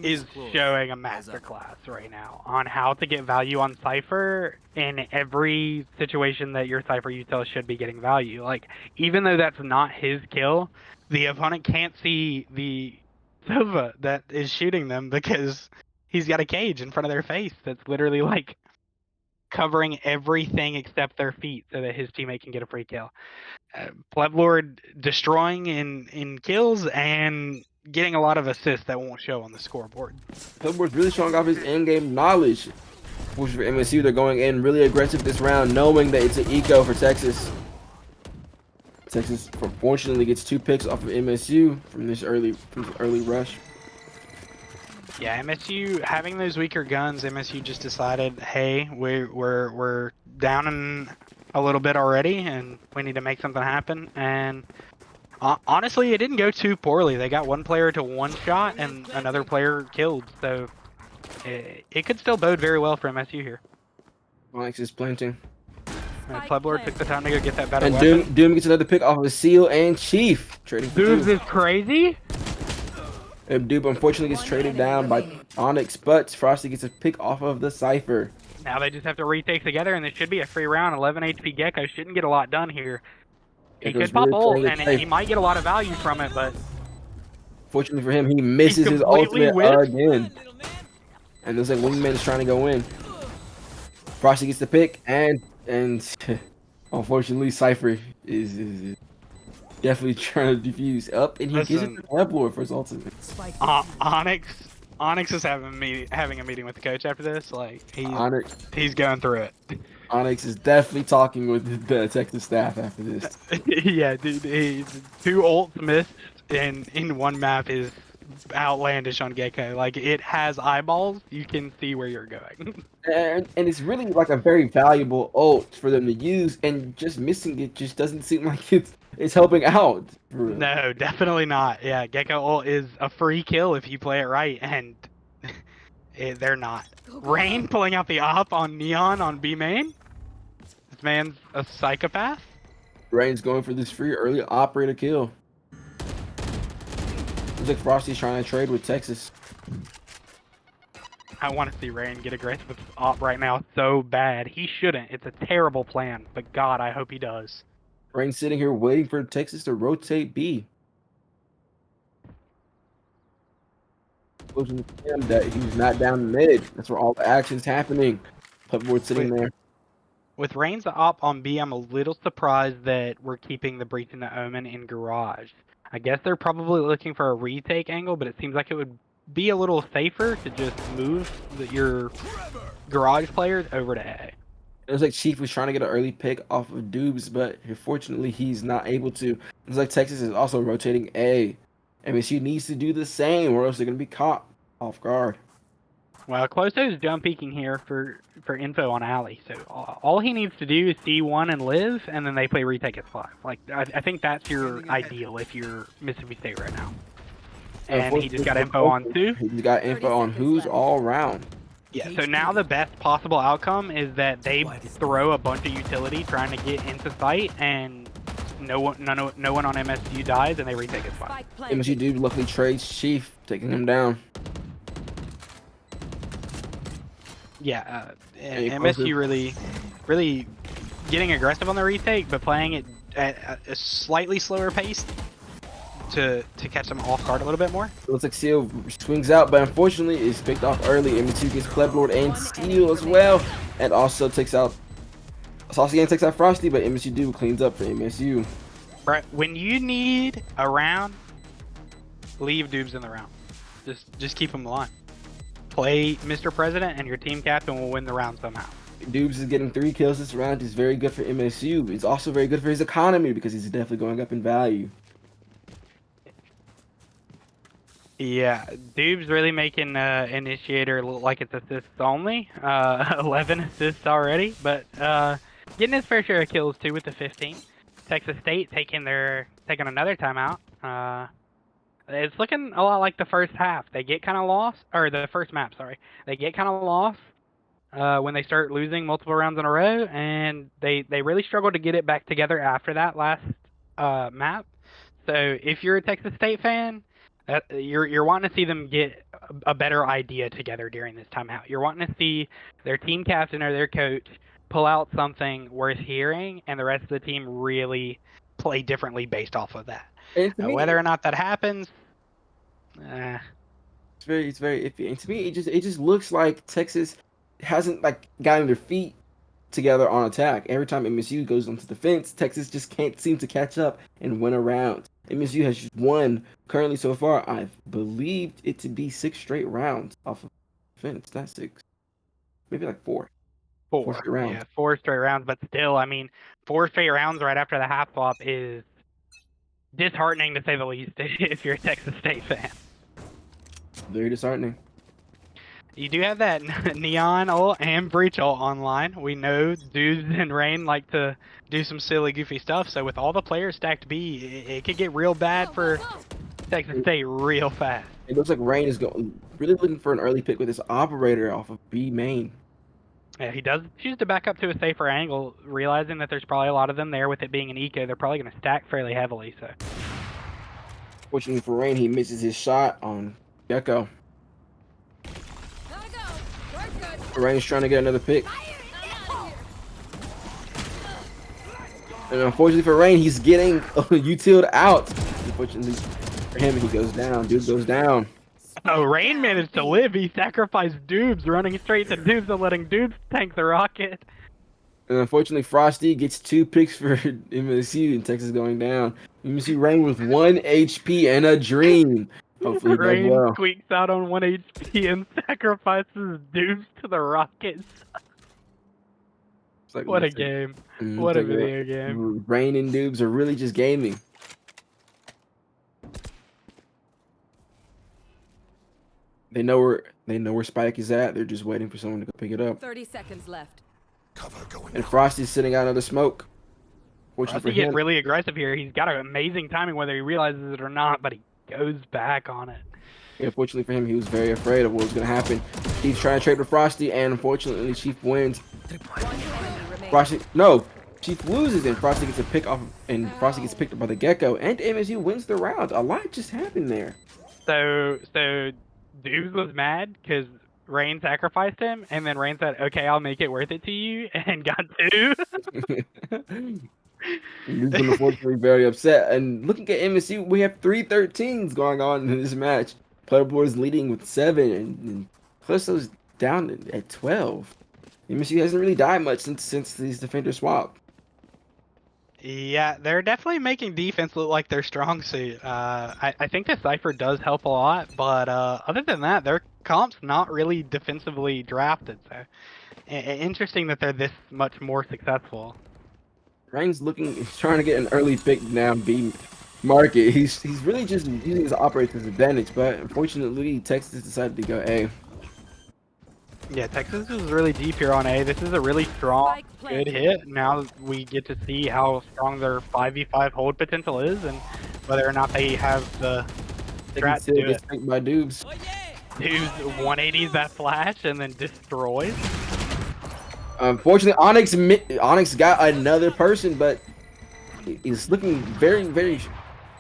Speaker 4: is showing a masterclass right now on how to get value on Cypher in every situation that your Cypher util should be getting value. Like, even though that's not his kill, the opponent can't see the Sova that is shooting them because he's got a cage in front of their face that's literally, like, covering everything except their feet so that his teammate can get a free kill. Pleblord destroying in kills and getting a lot of assists that won't show on the scoreboard.
Speaker 3: Plebboard's really showing off his in-game knowledge. Which for MSU, they're going in really aggressive this round, knowing that it's an eco for Texas. Texas, unfortunately, gets 2 picks off of MSU from this early rush.
Speaker 4: Yeah, MSU having those weaker guns, MSU just decided, hey, we're down in a little bit already, and we need to make something happen. And honestly, it didn't go too poorly. They got one player to 1 shot and another player killed, so it could still bode very well for MSU here.
Speaker 3: Onyx is planting.
Speaker 4: Pleblord took the time to go get that better
Speaker 3: And
Speaker 4: weapon.
Speaker 3: Doom gets another pick off of Seal and Chief. Trading for
Speaker 4: Dubes
Speaker 3: 2.
Speaker 4: is crazy.
Speaker 3: Dube unfortunately gets traded down by Onyx, but Frosty gets a pick off of the Cypher.
Speaker 4: Now they just have to retake together, and this should be a free round. 11 HP Gecko shouldn't get a lot done here. He
Speaker 3: Gecko's
Speaker 4: could pop
Speaker 3: really
Speaker 4: ult,
Speaker 3: playing it
Speaker 4: and
Speaker 3: safe.
Speaker 4: he might get a lot of value from it, but
Speaker 3: Fortunately for him, he misses his
Speaker 4: completely
Speaker 3: ultimate
Speaker 4: whiffed.
Speaker 3: again. And looks like Wingman is trying to go in. Frosty gets the pick, and unfortunately, Cypher is definitely trying to defuse up, and he gives it to Pleblord for his ultimate.
Speaker 4: Onyx is having a meeting with the coach after this. Like
Speaker 3: Onyx
Speaker 4: he's going through it.
Speaker 3: Onyx is definitely talking with the Texas staff after this.
Speaker 4: Yeah, dude, 2 ults missed in one map is outlandish on Gecko. Like, it has eyeballs. You can see where you're going.
Speaker 3: And it's really like a very valuable ult for them to use, and just missing it just doesn't seem like it's helping out.
Speaker 4: No, definitely not. Yeah, Gecko ult is a free kill if you play it right, and they're not. Rain pulling out the op on Neon on B main. This man's a psychopath.
Speaker 3: Rain's going for this free early operator kill. Looks like Frosty's trying to trade with Texas.
Speaker 4: I want to see Rain get aggressive with op right now so bad. He shouldn't. It's a terrible plan, but God, I hope he does.
Speaker 3: Rain's sitting here waiting for Texas to rotate B. Losing him that he's not down mid. That's where all the action's happening. Pleblord sitting there.
Speaker 4: With Rain's op on B, I'm a little surprised that we're keeping the Breach and the Omen in Garage. I guess they're probably looking for a retake angle, but it seems like it would be a little safer to just move your Garage players over to A.
Speaker 3: It looks like Chief was trying to get an early pick off of Dubes, but unfortunately he's not able to. It looks like Texas is also rotating A. MSU needs to do the same, or else they're going to be caught off guard.
Speaker 4: Well, Closo's jump peeking here for info on Alley, so all he needs to do is see 1 and live, and then they play retake at 5. Like, I think that's your ideal if you're Mississippi State right now. And he just got info on 2.
Speaker 3: He's got info on who's all around.
Speaker 4: Yeah, so now the best possible outcome is that they throw a bunch of utility trying to get into site, and no one on MSU dies, and they retake at 5.
Speaker 3: MSU dude luckily trades Chief, taking him down.
Speaker 4: Yeah, MSU really getting aggressive on the retake, but playing it at a slightly slower pace to catch them off guard a little bit more.
Speaker 3: It looks like Seal swings out, but unfortunately is picked off early. MSU gets Pleblord and Seal as well, and also takes out Saucy and takes out Frosty, but MSU dude cleans up for MSU.
Speaker 4: Right, when you need a round, leave Dubes in the round. Just keep him alive. Play Mr. President, and your team captain will win the round somehow.
Speaker 3: Dubes is getting 3 kills this round. Is very good for MSU. It's also very good for his economy because he's definitely going up in value. Yeah,
Speaker 4: Dubes really making Initiator look like it's assists only. 11 assists already, but getting his fair share of kills too with the 15. Texas State taking another timeout.
Speaker 6: it's looking a lot like the first half. They get kind of lost, or the first map, sorry. They get kind of lost when they start losing multiple rounds in a row, and they really struggle to get it back together after that last map. So if you're a Texas State fan, you're wanting to see them get a better idea together during this timeout. You're wanting to see their team captain or their coach pull out something worth hearing, and the rest of the team really play differently based off of that.
Speaker 3: And to me,
Speaker 6: Whether or not that happens,
Speaker 3: it's very iffy. And to me, it just looks like Texas hasn't like gotten their feet together on attack. Every time MSU goes onto defense, Texas just can't seem to catch up and win a round. MSU has just won currently so far. I believed it to be 6 straight rounds off of defense. Not 6, maybe like 4. 4 straight rounds.
Speaker 6: Yeah, 4 straight rounds. But still, I mean, 4 straight rounds right after the half swap is disheartening to say the least. If you're a Texas State fan,
Speaker 3: Very disheartening.
Speaker 6: you do have that Neon and Breach online. We know Dudes and Rain like to do some silly, goofy stuff. So with all the players stacked B, it could get real bad for Texas State real fast.
Speaker 3: It looks like Rain is really looking for an early pick with this operator off of B main.
Speaker 6: Yeah, he does choose to back up to a safer angle, realizing that there's probably a lot of them there. With it being an eco, they're probably going to stack fairly heavily. So,
Speaker 3: Fortunately for Rain, he misses his shot on Gecko.
Speaker 5: Gotta go. Work good.
Speaker 3: Rain's trying to get another pick.
Speaker 5: I'm out of here.
Speaker 3: And unfortunately for Rain, he's getting utiled out. Unfortunately for him, he goes down. Dude goes down.
Speaker 6: oh, Rain managed to live. He sacrificed Dubes, running straight to Dubes and letting Dubes tank the rocket.
Speaker 3: And unfortunately, Frosty gets 2 picks for MSU and Texas going down. MSU Rain with 1 HP and a dream. Hopefully he does
Speaker 6: Rain
Speaker 3: well.
Speaker 6: squeaks out on 1 HP and sacrifices Dubes to the rockets.
Speaker 3: It's like,
Speaker 6: What a
Speaker 3: listen,
Speaker 6: game.
Speaker 3: it's
Speaker 6: What a
Speaker 3: like,
Speaker 6: video game.
Speaker 3: Rain and Dubes are really just gaming. They know where Spike is at. They're just waiting for someone to go pick it up.
Speaker 7: 30 seconds left.
Speaker 3: And Frosty's sitting out another smoke. Fortunately
Speaker 6: Frosty
Speaker 3: for
Speaker 6: getting
Speaker 3: him,
Speaker 6: really aggressive here. He's got amazing timing whether he realizes it or not, but he goes back on it.
Speaker 3: yeah, fortunately for him, he was very afraid of what was going to happen. He's trying to trade with Frosty, and unfortunately, Chief wins. Frosty, no, Chief loses, and Frosty gets a pick off, and Frosty gets picked up by the Gecko, and MSU wins the round. A lot just happened there.
Speaker 6: So Dubes was mad because Rain sacrificed him, and then Rain said, "Okay, I'll make it worth it to you," and got 2.
Speaker 3: He's been unfortunately very upset. And looking at MSU, we have 3 13s going on in this match. Playboy is leading with 7, and Clisso's down at 12. MSU hasn't really died much since these defenders swapped.
Speaker 6: Yeah, they're definitely making defense look like their strong suit. I think the Cypher does help a lot, but other than that, their comp's not really defensively drafted. So interesting that they're this much more successful.
Speaker 3: Rain's trying to get an early pick down B market. He's really just using his operator's advantage, but unfortunately, Texas decided to go A.
Speaker 6: Yeah, Texas is really deep here on A. This is a really strong, good hit. Now we get to see how strong their 5v5 hold potential is, and whether or not they have the strat to do it.
Speaker 3: Gets by Dubes.
Speaker 6: Dubes 180s that flash and then destroys.
Speaker 3: Unfortunately, Onyx got another person, but he's looking very, very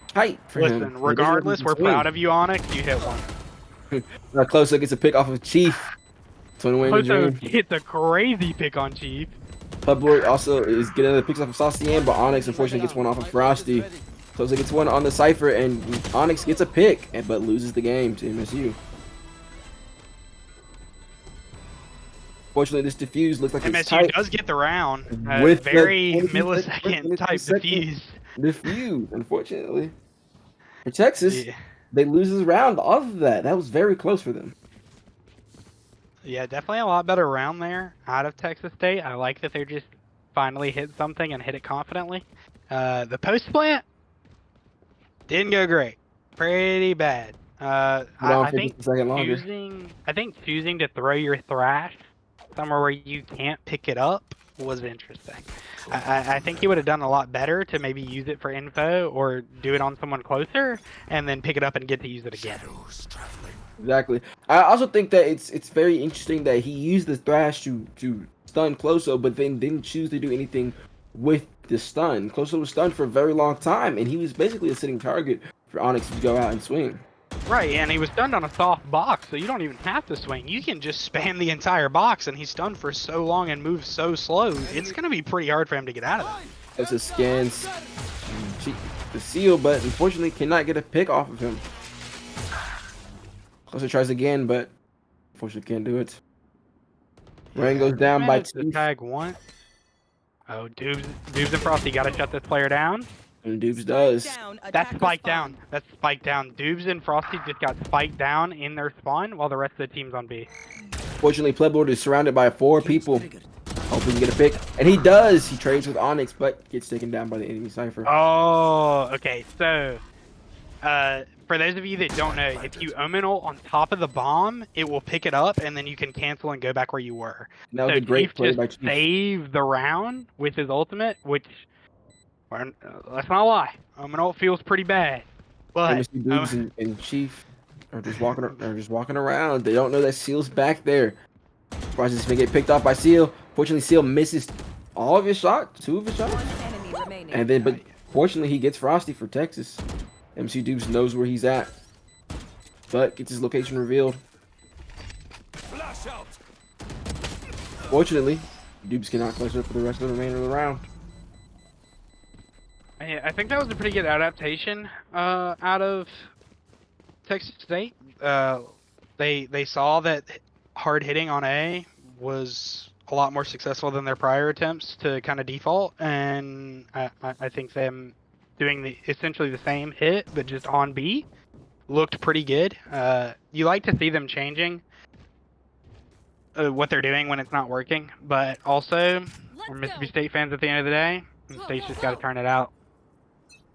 Speaker 3: tight for him.
Speaker 6: Listen, regardless, we're proud of you, Onyx. You hit one.
Speaker 3: Closer gets a pick off of Chief. 21
Speaker 6: Closer gets a crazy pick on Chief.
Speaker 3: Pubboy also is getting the picks off of Saucian, but Onyx unfortunately gets one off of Frosty. Closer gets one on the Cypher, and Onyx gets a pick, but loses the game to MSU. Fortunately, this defuse looks like it's
Speaker 6: MSU
Speaker 3: tight.
Speaker 6: does get the round.
Speaker 3: With
Speaker 6: Very
Speaker 3: the
Speaker 6: millisecond type defuse.
Speaker 3: Defuse, unfortunately. For Texas,
Speaker 6: Yeah.
Speaker 3: they lose this round off of that. That was very close for them.
Speaker 6: Yeah, definitely a lot better round there out of Texas State. I like that they're just finally hit something and hit it confidently. The post plant didn't go great. Pretty bad. I think choosing to throw your thrash somewhere where you can't pick it up was interesting. I think he would have done a lot better to maybe use it for info or do it on someone closer and then pick it up and get to use it again.
Speaker 3: Exactly. I also think that it's very interesting that he used the thrash to stun Closo, but then didn't choose to do anything with the stun. Closo was stunned for a very long time, and he was basically a sitting target for Onyx to go out and swing.
Speaker 6: Right, and he was stunned on a soft box, so you don't even have to swing. You can just spam the entire box, and he's stunned for so long and moves so slow. It's going to be pretty hard for him to get out of that.
Speaker 3: As it scans the seal, but unfortunately cannot get a pick off of him. Closer tries again, but unfortunately can't do it. Rain goes down by
Speaker 6: Managed to
Speaker 3: 2.
Speaker 6: tag one. Oh, Dubes and Frosty got to shut this player down.
Speaker 3: And Dubes does.
Speaker 6: That's spiked down. That's spiked down. Dubes and Frosty just got spiked down in their spawn while the rest of the team's on B.
Speaker 3: Fortunately, Plebboard is surrounded by 4 people. Hoping to get a pick. And he does! He trades with Onyx, but gets taken down by the enemy Cypher.
Speaker 6: Oh, okay. So, for those of you that don't know, if you omen ult on top of the bomb, it will pick it up, and then you can cancel and go back where you were.
Speaker 3: That was
Speaker 6: So
Speaker 3: a great play by
Speaker 6: just
Speaker 3: Chief.
Speaker 6: saved the round with his ultimate, which, let's not lie, omen ult feels pretty bad. But
Speaker 3: MSU Dubes and Chief are just walking around. They don't know that Seal's back there. Frosty is gonna get picked off by Seal. Fortunately, Seal misses all of his shots, 2 of his shots. And then, but fortunately, he gets Frosty for Texas. MC Dubes knows where he's at, but gets his location revealed. Fortunately, Dubes cannot clutch up for the rest of the remainder of the round.
Speaker 6: I think that was a pretty good adaptation out of Texas State. They saw that hard hitting on A was a lot more successful than their prior attempts to kind of default, and I think them doing essentially the same hit but just on B looked pretty good. You like to see them changing what they're doing when it's not working, but also we're Mississippi State fans at the end of the day, and State's just got to turn it out.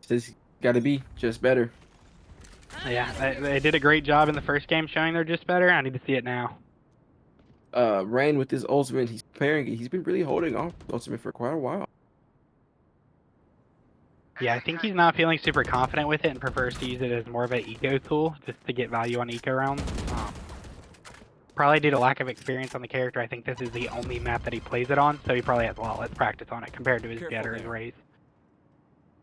Speaker 3: It's got to be just better.
Speaker 6: Yeah, they did a great job in the first game showing they're just better. I need to see it now.
Speaker 3: Rain with his ultimate, he's preparing it. He's been really holding off the ultimate for quite a while.
Speaker 6: Yeah, I think he's not feeling super confident with it and prefers to use it as more of an eco tool just to get value on eco rounds. Probably due to lack of experience on the character, I think this is the only map that he plays it on, so he probably has a lot less practice on it compared to his Jet or his Raze.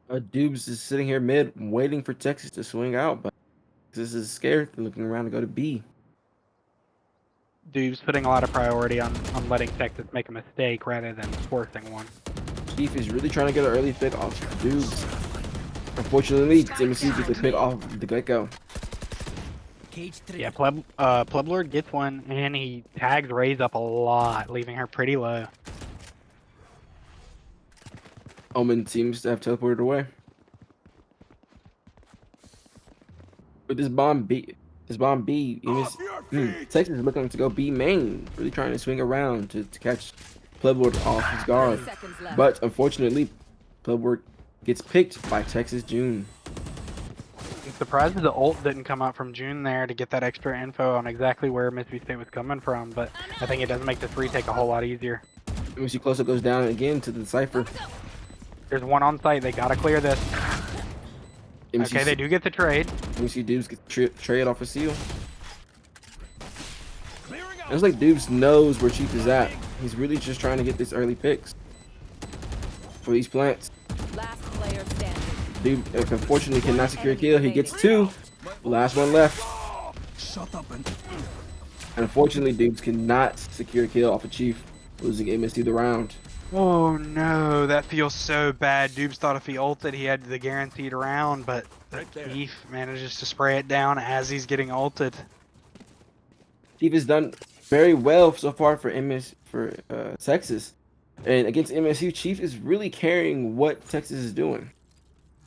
Speaker 3: Dubes is sitting here mid, waiting for Texas to swing out, but this is scared, looking around to go to B.
Speaker 6: Dubes putting a lot of priority on letting Texas make a mistake rather than forcing one.
Speaker 3: Chief is really trying to get an early pick off Dubes. Unfortunately, MSU gets a pick off the get-go.
Speaker 6: Yeah, Pleblord gets one, and he tags Raze up a lot, leaving her pretty low.
Speaker 3: Omen seems to have teleported away. With this bomb B, Texas is looking to go B main, really trying to swing around to catch Plebboard off his guard. But unfortunately, Plebboard gets picked by Texas June.
Speaker 6: I'm surprised the ult didn't come out from June there to get that extra info on exactly where Mississippi State was coming from, but I think it does make this retake a whole lot easier.
Speaker 3: MSU close-up goes down again to the Cypher.
Speaker 6: There's one on site, they gotta clear this. Okay, they do get the trade.
Speaker 3: MSU Dubes get trade off a seal. It's like Dubes knows where Chief is at. He's really just trying to get this early picks for these plants.
Speaker 5: Last player standing.
Speaker 3: Dubes unfortunately cannot secure a kill. He gets 2. Last one left. And unfortunately, Dubes cannot secure a kill off a Chief, losing MSU the round.
Speaker 4: Oh no, that feels so bad. Dubes thought if he ulted, he had the guaranteed round, but the Chief manages to spray it down as he's getting ulted.
Speaker 3: Chief has done very well so far for Texas, and against MSU, Chief is really carrying what Texas is doing.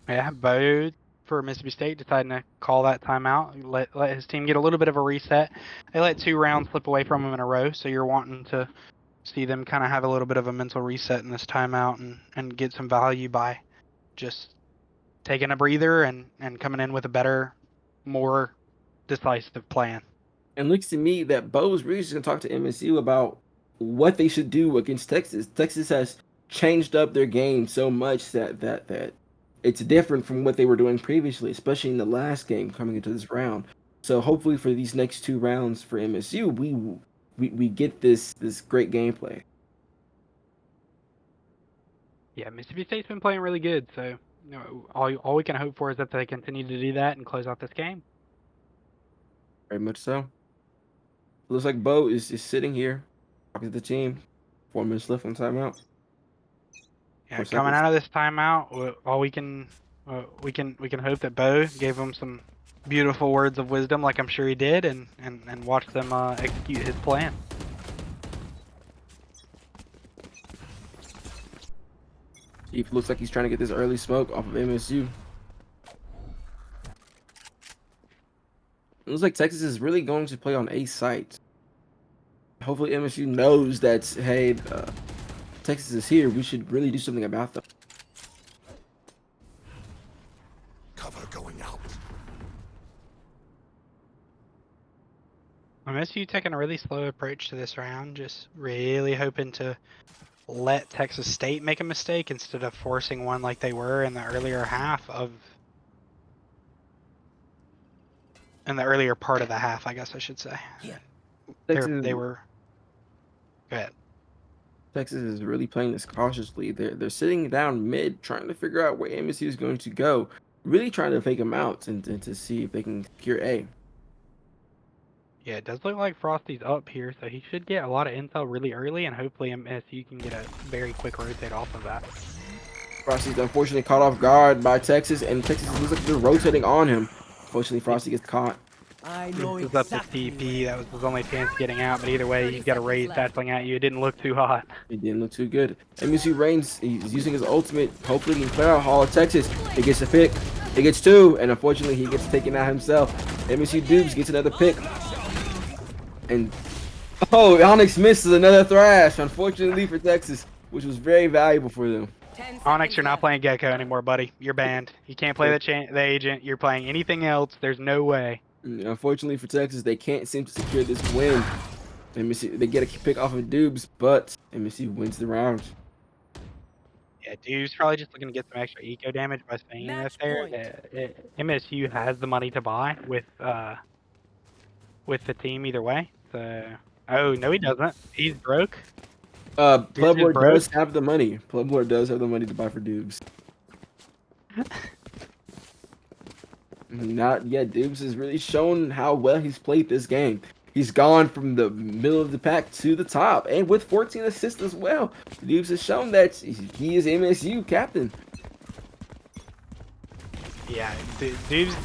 Speaker 6: Yeah, Bo for Mississippi State deciding to call that timeout, let his team get a little bit of a reset. They let 2 rounds slip away from him in a row, so you're wanting to see them kind of have a little bit of a mental reset in this timeout and get some value by just taking a breather and coming in with a better, more decisive plan.
Speaker 3: And looks to me that Bo is really just going to talk to MSU about what they should do against Texas. Texas has changed up their game so much that it's different from what they were doing previously, especially in the last game coming into this round. So hopefully for these next 2 rounds for MSU, we get this great gameplay.
Speaker 6: Yeah, Mississippi State's been playing really good, so all we can hope for is that they continue to do that and close out this game.
Speaker 3: Very much so. Looks like Bo is sitting here talking to the team. 4 minutes left on timeout.
Speaker 6: Yeah,
Speaker 3: 4
Speaker 6: coming
Speaker 3: seconds.
Speaker 6: out of this timeout, all we can hope that Bo gave them some beautiful words of wisdom, like I'm sure he did, and watch them execute his plan.
Speaker 3: Chief looks like he's trying to get this early smoke off of MSU. It looks like Texas is really going to play on a site. Hopefully MSU knows that, hey, Texas is here. We should really do something about them.
Speaker 1: Cover going out.
Speaker 4: MSU taking a really slow approach to this round, just really hoping to let Texas State make a mistake instead of forcing one like they were in the earlier part of the half, I guess I should say.
Speaker 1: Yeah.
Speaker 4: They were. Go ahead.
Speaker 3: Texas is really playing this cautiously. They're sitting down mid, trying to figure out where MSU is going to go. Really trying to fake them out and to see if they can secure A.
Speaker 4: Yeah, it does look like Frosty's up here, so he should get a lot of intel really early, and hopefully MSU can get a very quick rotate off of that.
Speaker 3: Frosty's unfortunately caught off guard by Texas, and Texas looks like they're rotating on him. Unfortunately, Frosty gets caught.
Speaker 4: I know he was up to TP. That was his only chance of getting out, but either way, he's got a raise tackling at you. It didn't look too hot.
Speaker 3: It didn't look too good. MSU Reigns, he's using his ultimate. Hopefully, he can clear out Hall of Texas. He gets a pick. He gets 2, and unfortunately, he gets taken out himself. MSU Dubes gets another pick. And, oh, Onyx misses another thrash, unfortunately for Texas, which was very valuable for them.
Speaker 4: Onyx, you're not playing Gecko anymore, buddy. You're banned. You can't play the agent. You're playing anything else. There's no way.
Speaker 3: Unfortunately for Texas, they can't seem to secure this win. MSU, they get a pick off of Dubes, but MSU wins the round.
Speaker 4: Yeah, Dude's probably just looking to get some extra eco damage by staying up there. MSU has the money to buy with the team either way. So, oh no, he doesn't. He's broke.
Speaker 3: Plebler does have the money. Plebler does have the money to buy for Dubes. Not yet. Dubes has really shown how well he's played this game. He's gone from the middle of the pack to the top, and with 14 assists as well. Dubes has shown that he is MSU captain.
Speaker 4: Yeah, Dubes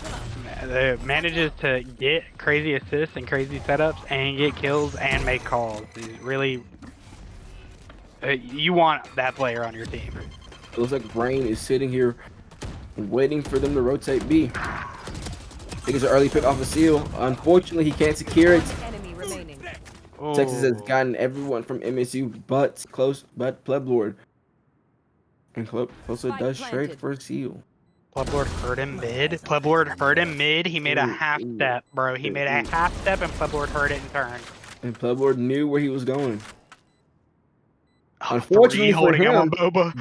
Speaker 4: manages to get crazy assists and crazy setups and get kills and make calls. He's really, you want that player on your team.
Speaker 3: It looks like Brain is sitting here waiting for them to rotate B. He gets an early pick off a seal. Unfortunately, he can't secure it.
Speaker 5: Enemy remaining.
Speaker 3: Texas has gotten everyone from MSU but Pleblord. And Closer does trade for a seal.
Speaker 4: Pleblord hurt him mid. Pleblord hurt him mid. He made a half step, bro. He made a half step and Pleblord hurt it and turned.
Speaker 3: And Pleblord knew where he was going.
Speaker 4: Oh,
Speaker 3: Unfortunately for him,
Speaker 4: Boba.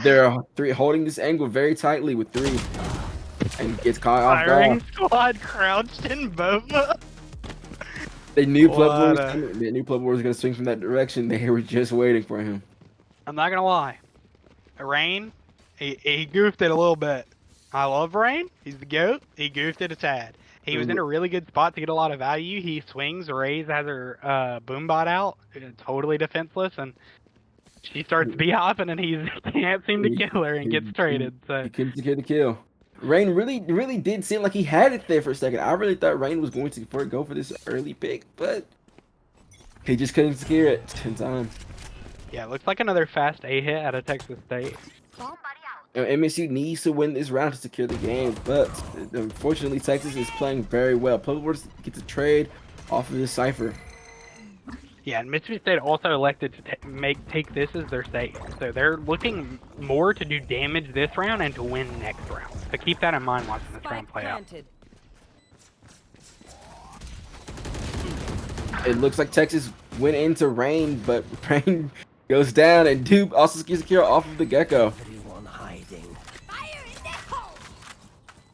Speaker 3: they're holding this angle very tightly with 3. And gets caught off
Speaker 4: Firing
Speaker 3: guard.
Speaker 4: squad crouched in Boba.
Speaker 3: They knew Pleblord was going to swing from that direction. They were just waiting for him.
Speaker 4: I'm not gonna lie. Rain, he goofed it a little bit. I love Rain. He's the GOAT. He goofed it a tad. He was in a really good spot to get a lot of value. He swings, Raze has her boombot out, totally defenseless, and she starts b-hopping, and he can't seem to kill her and gets traded. So
Speaker 3: He couldn't secure the kill. Rain really did seem like he had it there for a second. I really thought Rain was going to go for this early pick, but he just couldn't secure it in time.
Speaker 4: yeah, it looks like another fast A hit out of Texas State.
Speaker 3: MSU needs to win this round to secure the game, but unfortunately Texas is playing very well. Pleblord gets a trade off of this cipher.
Speaker 4: Yeah, and Mississippi State also elected to take this as their state. So they're looking more to do damage this round and to win next round. So keep that in mind watching this round play out.
Speaker 3: It looks like Texas went into Rain, but Rain goes down, and Dupe also gets a kill off of the Gecko.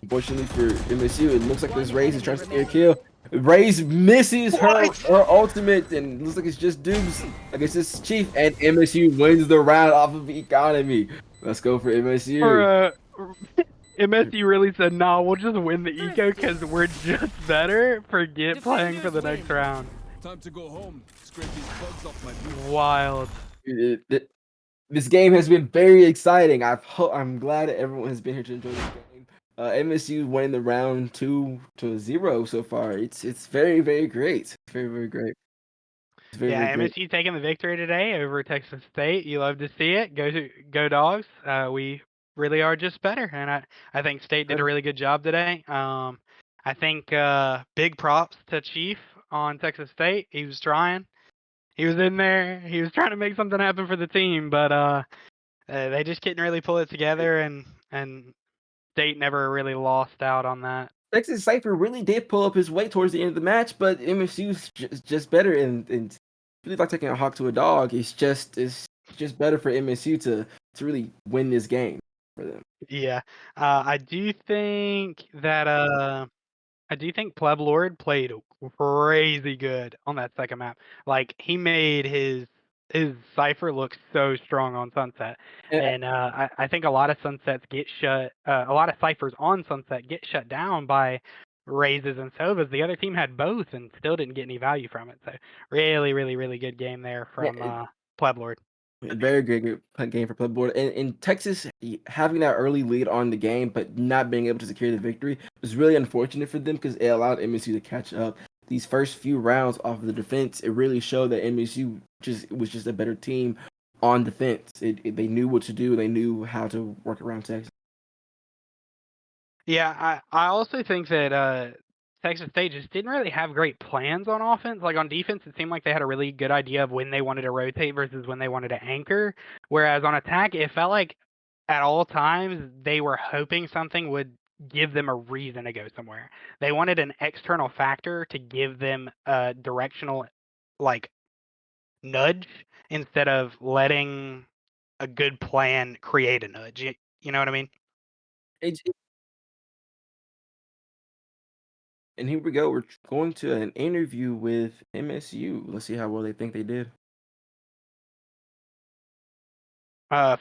Speaker 3: Unfortunately for MSU, it looks like this Raze is trying to secure a kill. Raze misses her ultimate, and looks like it's just Dupes against this Chief, and MSU wins the round off of economy. Let's go for MSU.
Speaker 6: For MSU really said, "No, we'll just win the eco because we're just better. Forget playing for the next round."
Speaker 7: Time to go home. Scrape these bugs off my boot.
Speaker 6: Wild.
Speaker 3: This game has been very exciting. I'm glad that everyone has been here to enjoy this game. MSU winning the round 2-0 so far. It's very, very great. It's very, very great. It's very,
Speaker 6: Yeah,
Speaker 3: very great.
Speaker 6: MSU taking the victory today over Texas State. You love to see it. Go Dogs. We really are just better, and I think State did a really good job today. I think big props to Chief on Texas State. He was trying. He was in there. He was trying to make something happen for the team, but they just couldn't really pull it together, and State never really lost out on that.
Speaker 3: Texas Cypher really did pull up his weight towards the end of the match, but MSU's just better, and really like taking a hawk to a dog. It's just better for MSU to really win this game for them.
Speaker 6: Yeah, I do think that I do think Pleb Lord played crazy good on that second map. Like he made his cipher look so strong on Sunset, and I think a lot of Sunsets get shut. A lot of ciphers on Sunset get shut down by raises and sovas. The other team had both and still didn't get any value from it. So really, really, really good game there from Pleb Lord.
Speaker 3: Very good game for Playboard. And in Texas, having that early lead on the game, but not being able to secure the victory was really unfortunate for them because it allowed MSU to catch up. These first few rounds off of the defense, it really showed that MSU was just a better team on defense. They knew what to do. They knew how to work around Texas.
Speaker 6: Yeah, I also think that Texas State just didn't really have great plans on offense. Like on defense, it seemed like they had a really good idea of when they wanted to rotate versus when they wanted to anchor. Whereas on attack, it felt like at all times they were hoping something would give them a reason to go somewhere. They wanted an external factor to give them a directional like nudge instead of letting a good plan create a nudge. You know what I mean?
Speaker 3: And here we go. We're going to an interview with MSU. Let's see how well they think they did.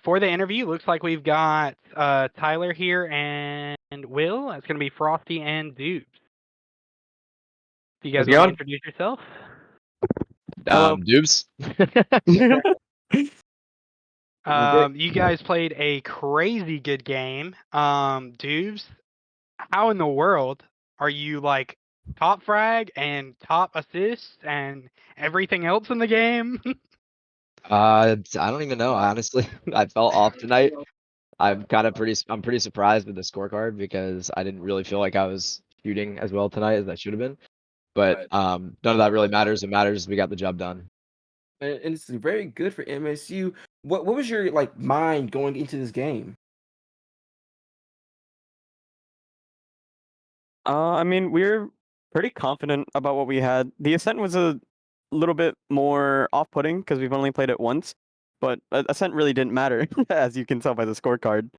Speaker 6: For the interview, looks like we've got Tyler here and Will. It's going to be Frosty and Dupes. Do you guys want to introduce yourself?
Speaker 8: Dupes.
Speaker 6: You guys played a crazy good game. Dupes, how in the world are you like top frag and top assists and everything else in the game?
Speaker 8: I don't even know, honestly. I fell off tonight. I'm pretty surprised with the scorecard because I didn't really feel like I was shooting as well tonight as I should have been. But none of that really matters. It matters we got the job done.
Speaker 3: And it's very good for MSU. What was your like mind going into this game?
Speaker 9: I mean, we're pretty confident about what we had. The Ascent was a little bit more off-putting because we've only played it once, but Ascent really didn't matter, as you can tell by the scorecard.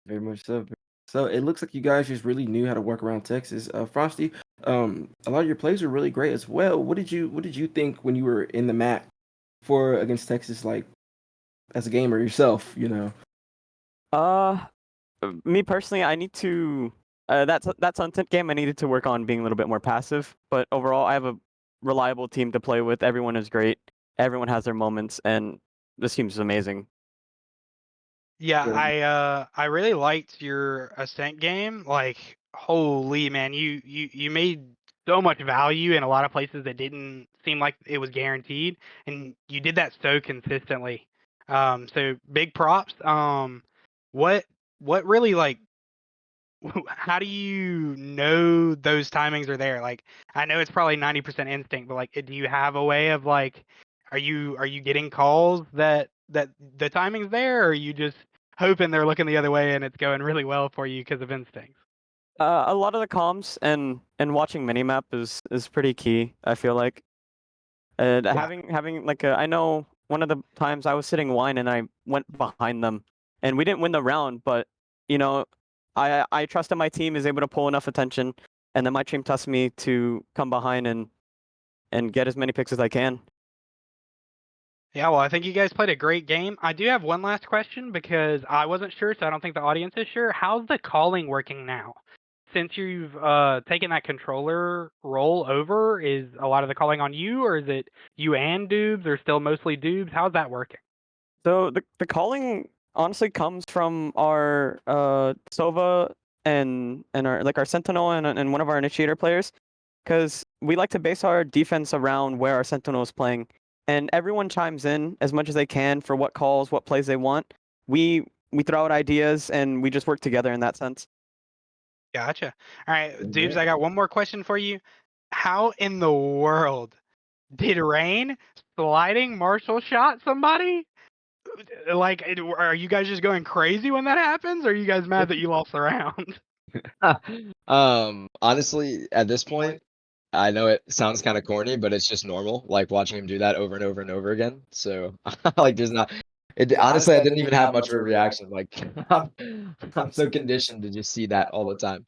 Speaker 3: Very much so. So it looks like you guys just really knew how to work around Texas. Frosty, a lot of your plays were really great as well. What did you think when you were in the map for against Texas, like as a gamer yourself? You know.
Speaker 9: Me personally, I need to. That Sunset game, I needed to work on being a little bit more passive. But overall, I have a reliable team to play with. Everyone is great. Everyone has their moments, and this team is amazing.
Speaker 6: Yeah, I really liked your Ascent game. Like, holy man, you made so much value in a lot of places that didn't seem like it was guaranteed, and you did that so consistently. So big props. What really like how do you know those timings are there? Like, I know it's probably 90% instinct, but like, do you have a way of like, are you getting calls that the timing's there, or are you just hoping they're looking the other way and it's going really well for you because of instincts?
Speaker 9: A lot of the comms and watching minimap is pretty key, I feel like. Having like I know one of the times I was sitting wine and I went behind them, and we didn't win the round, but you know, I trusted my team is able to pull enough attention, and then my team trusts me to come behind and get as many picks as I can.
Speaker 6: Yeah, well, I think you guys played a great game. I do have one last question because I wasn't sure, so I don't think the audience is sure. How's the calling working now? Since you've taken that controller role over, is a lot of the calling on you, or is it you and Dubes, or still mostly Dubes? How's that working?
Speaker 9: So the calling honestly comes from our Sova and our Sentinel and one of our initiator players, because we like to base our defense around where our Sentinel is playing, and everyone chimes in as much as they can for what calls, what plays they want. We throw out ideas and we just work together in that sense.
Speaker 6: Gotcha. All right, Dubes, I got one more question for you. How in the world did Rain sliding Marshall shot somebody? Like, are you guys just going crazy when that happens, or are you guys mad that you lost the round?
Speaker 8: Honestly, at this point, I know it sounds kind of corny, but it's just normal, like watching him do that over and over and over again. So, like, there's not. Honestly, I didn't even have much of a reaction. Like, I'm so conditioned to just see that all the time.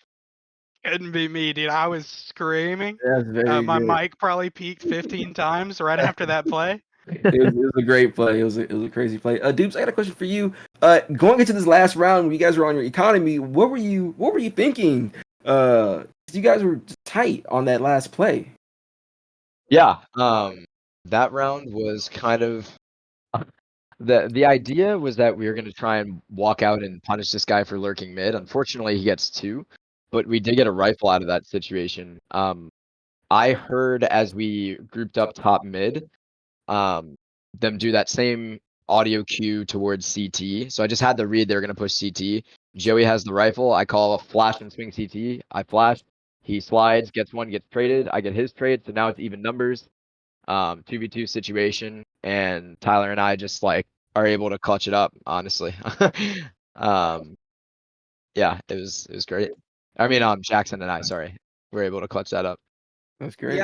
Speaker 6: Couldn't be me, dude. I was screaming.
Speaker 3: That's very
Speaker 6: My
Speaker 3: good.
Speaker 6: mic probably peaked 15 times right after that play.
Speaker 3: It was a great play. It was a crazy play. Dupes, I got a question for you. Going into this last round, when you guys were on your economy, what were you thinking? You guys were tight on that last play.
Speaker 8: Yeah. That round was kind of the idea was that we were going to try and walk out and punish this guy for lurking mid. Unfortunately, he gets 2, but we did get a rifle out of that situation. I heard as we grouped up top mid, them do that same audio cue towards CT. So I just had to read they were going to push CT. Joey has the rifle. I call a flash and swing CT. I flash. He slides, gets one, gets traded. I get his trade. So now it's even numbers. 2v2 situation, and Tyler and I just like are able to clutch it up, honestly. Yeah, it was great. I mean, Jackson and I, sorry, were able to clutch that up.
Speaker 3: That's great.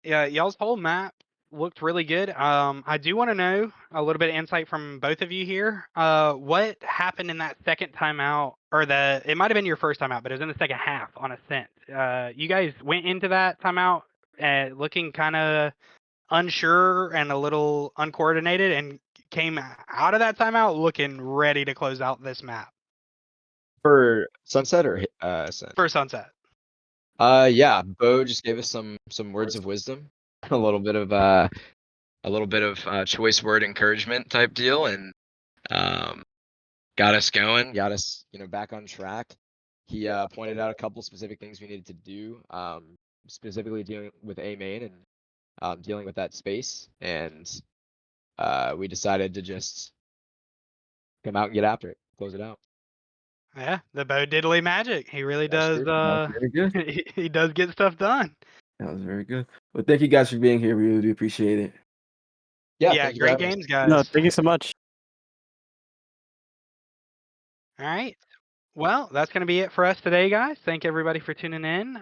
Speaker 6: Yeah, y'all's whole map looked really good. I do want to know a little bit of insight from both of you here. What happened in that second timeout, or it might have been your first timeout, but it was in the second half on Ascent. You guys went into that timeout looking kind of unsure and a little uncoordinated, and came out of that timeout looking ready to close out this map
Speaker 8: For Sunset or Ascent?
Speaker 6: for Sunset.
Speaker 8: Yeah, Bo just gave us some words of wisdom, a little bit of choice word encouragement type deal, and got us going, got us back on track. He pointed out a couple specific things we needed to do, specifically dealing with A main and dealing with that space, and we decided to just come out and get after it, close it out.
Speaker 6: Yeah, the Bo Diddley magic. He really
Speaker 8: That's
Speaker 6: does.
Speaker 8: true.
Speaker 3: That was very good.
Speaker 6: He does get stuff done.
Speaker 3: That was very good. Well, thank you guys for being here. We really do appreciate it.
Speaker 8: Yeah,
Speaker 6: Yeah,
Speaker 8: thank you for
Speaker 6: great
Speaker 8: having us.
Speaker 6: games, guys.
Speaker 9: No, thank you so much.
Speaker 6: All right. Well, that's going to be it for us today, guys. Thank everybody for tuning in.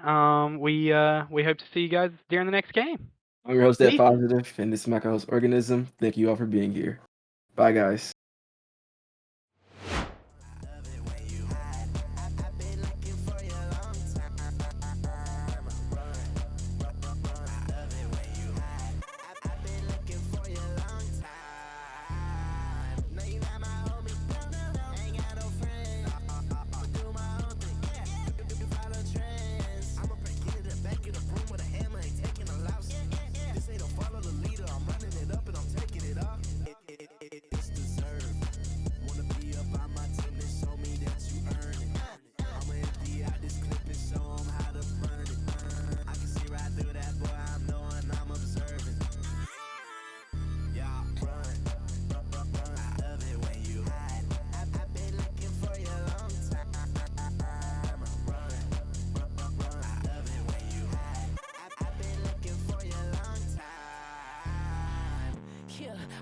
Speaker 6: We hope to see you guys during the next game.
Speaker 3: I'm your host, Ed
Speaker 6: Peace.
Speaker 3: Positive, and this is my co-host, Organism. Thank you all for being here. Bye, guys.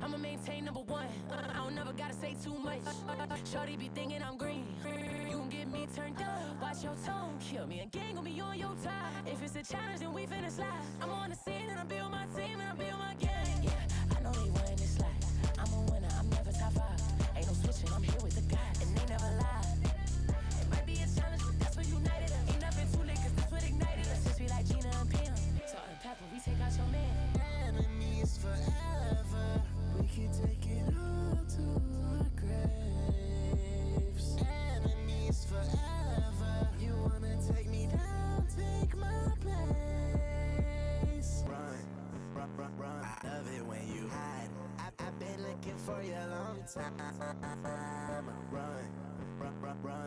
Speaker 10: I'ma maintain number one. I don't never gotta say too much. Shorty be thinking I'm green. You gon' get me turned up. Watch your tone. Kill me. A gang gon' be on your time. If it's a challenge, then we finna slide. I'm on the scene and I build my team and I build my game. for you a long time. Run.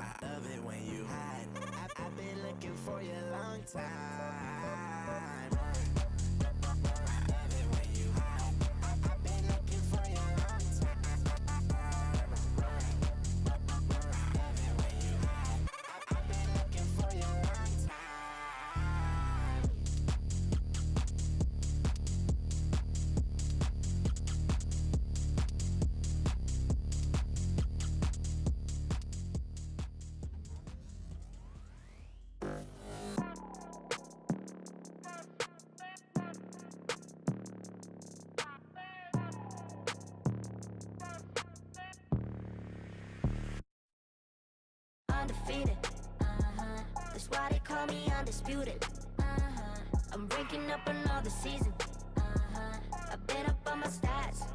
Speaker 10: I love it when you hide. I've been looking for you a long time. Love it when you hide. I've been looking for you a long time. Love it when you hide. I've been looking for you a long time.
Speaker 2: Undefeated, that's why they call me undisputed. I'm ranking up another season. I've been up on my stats.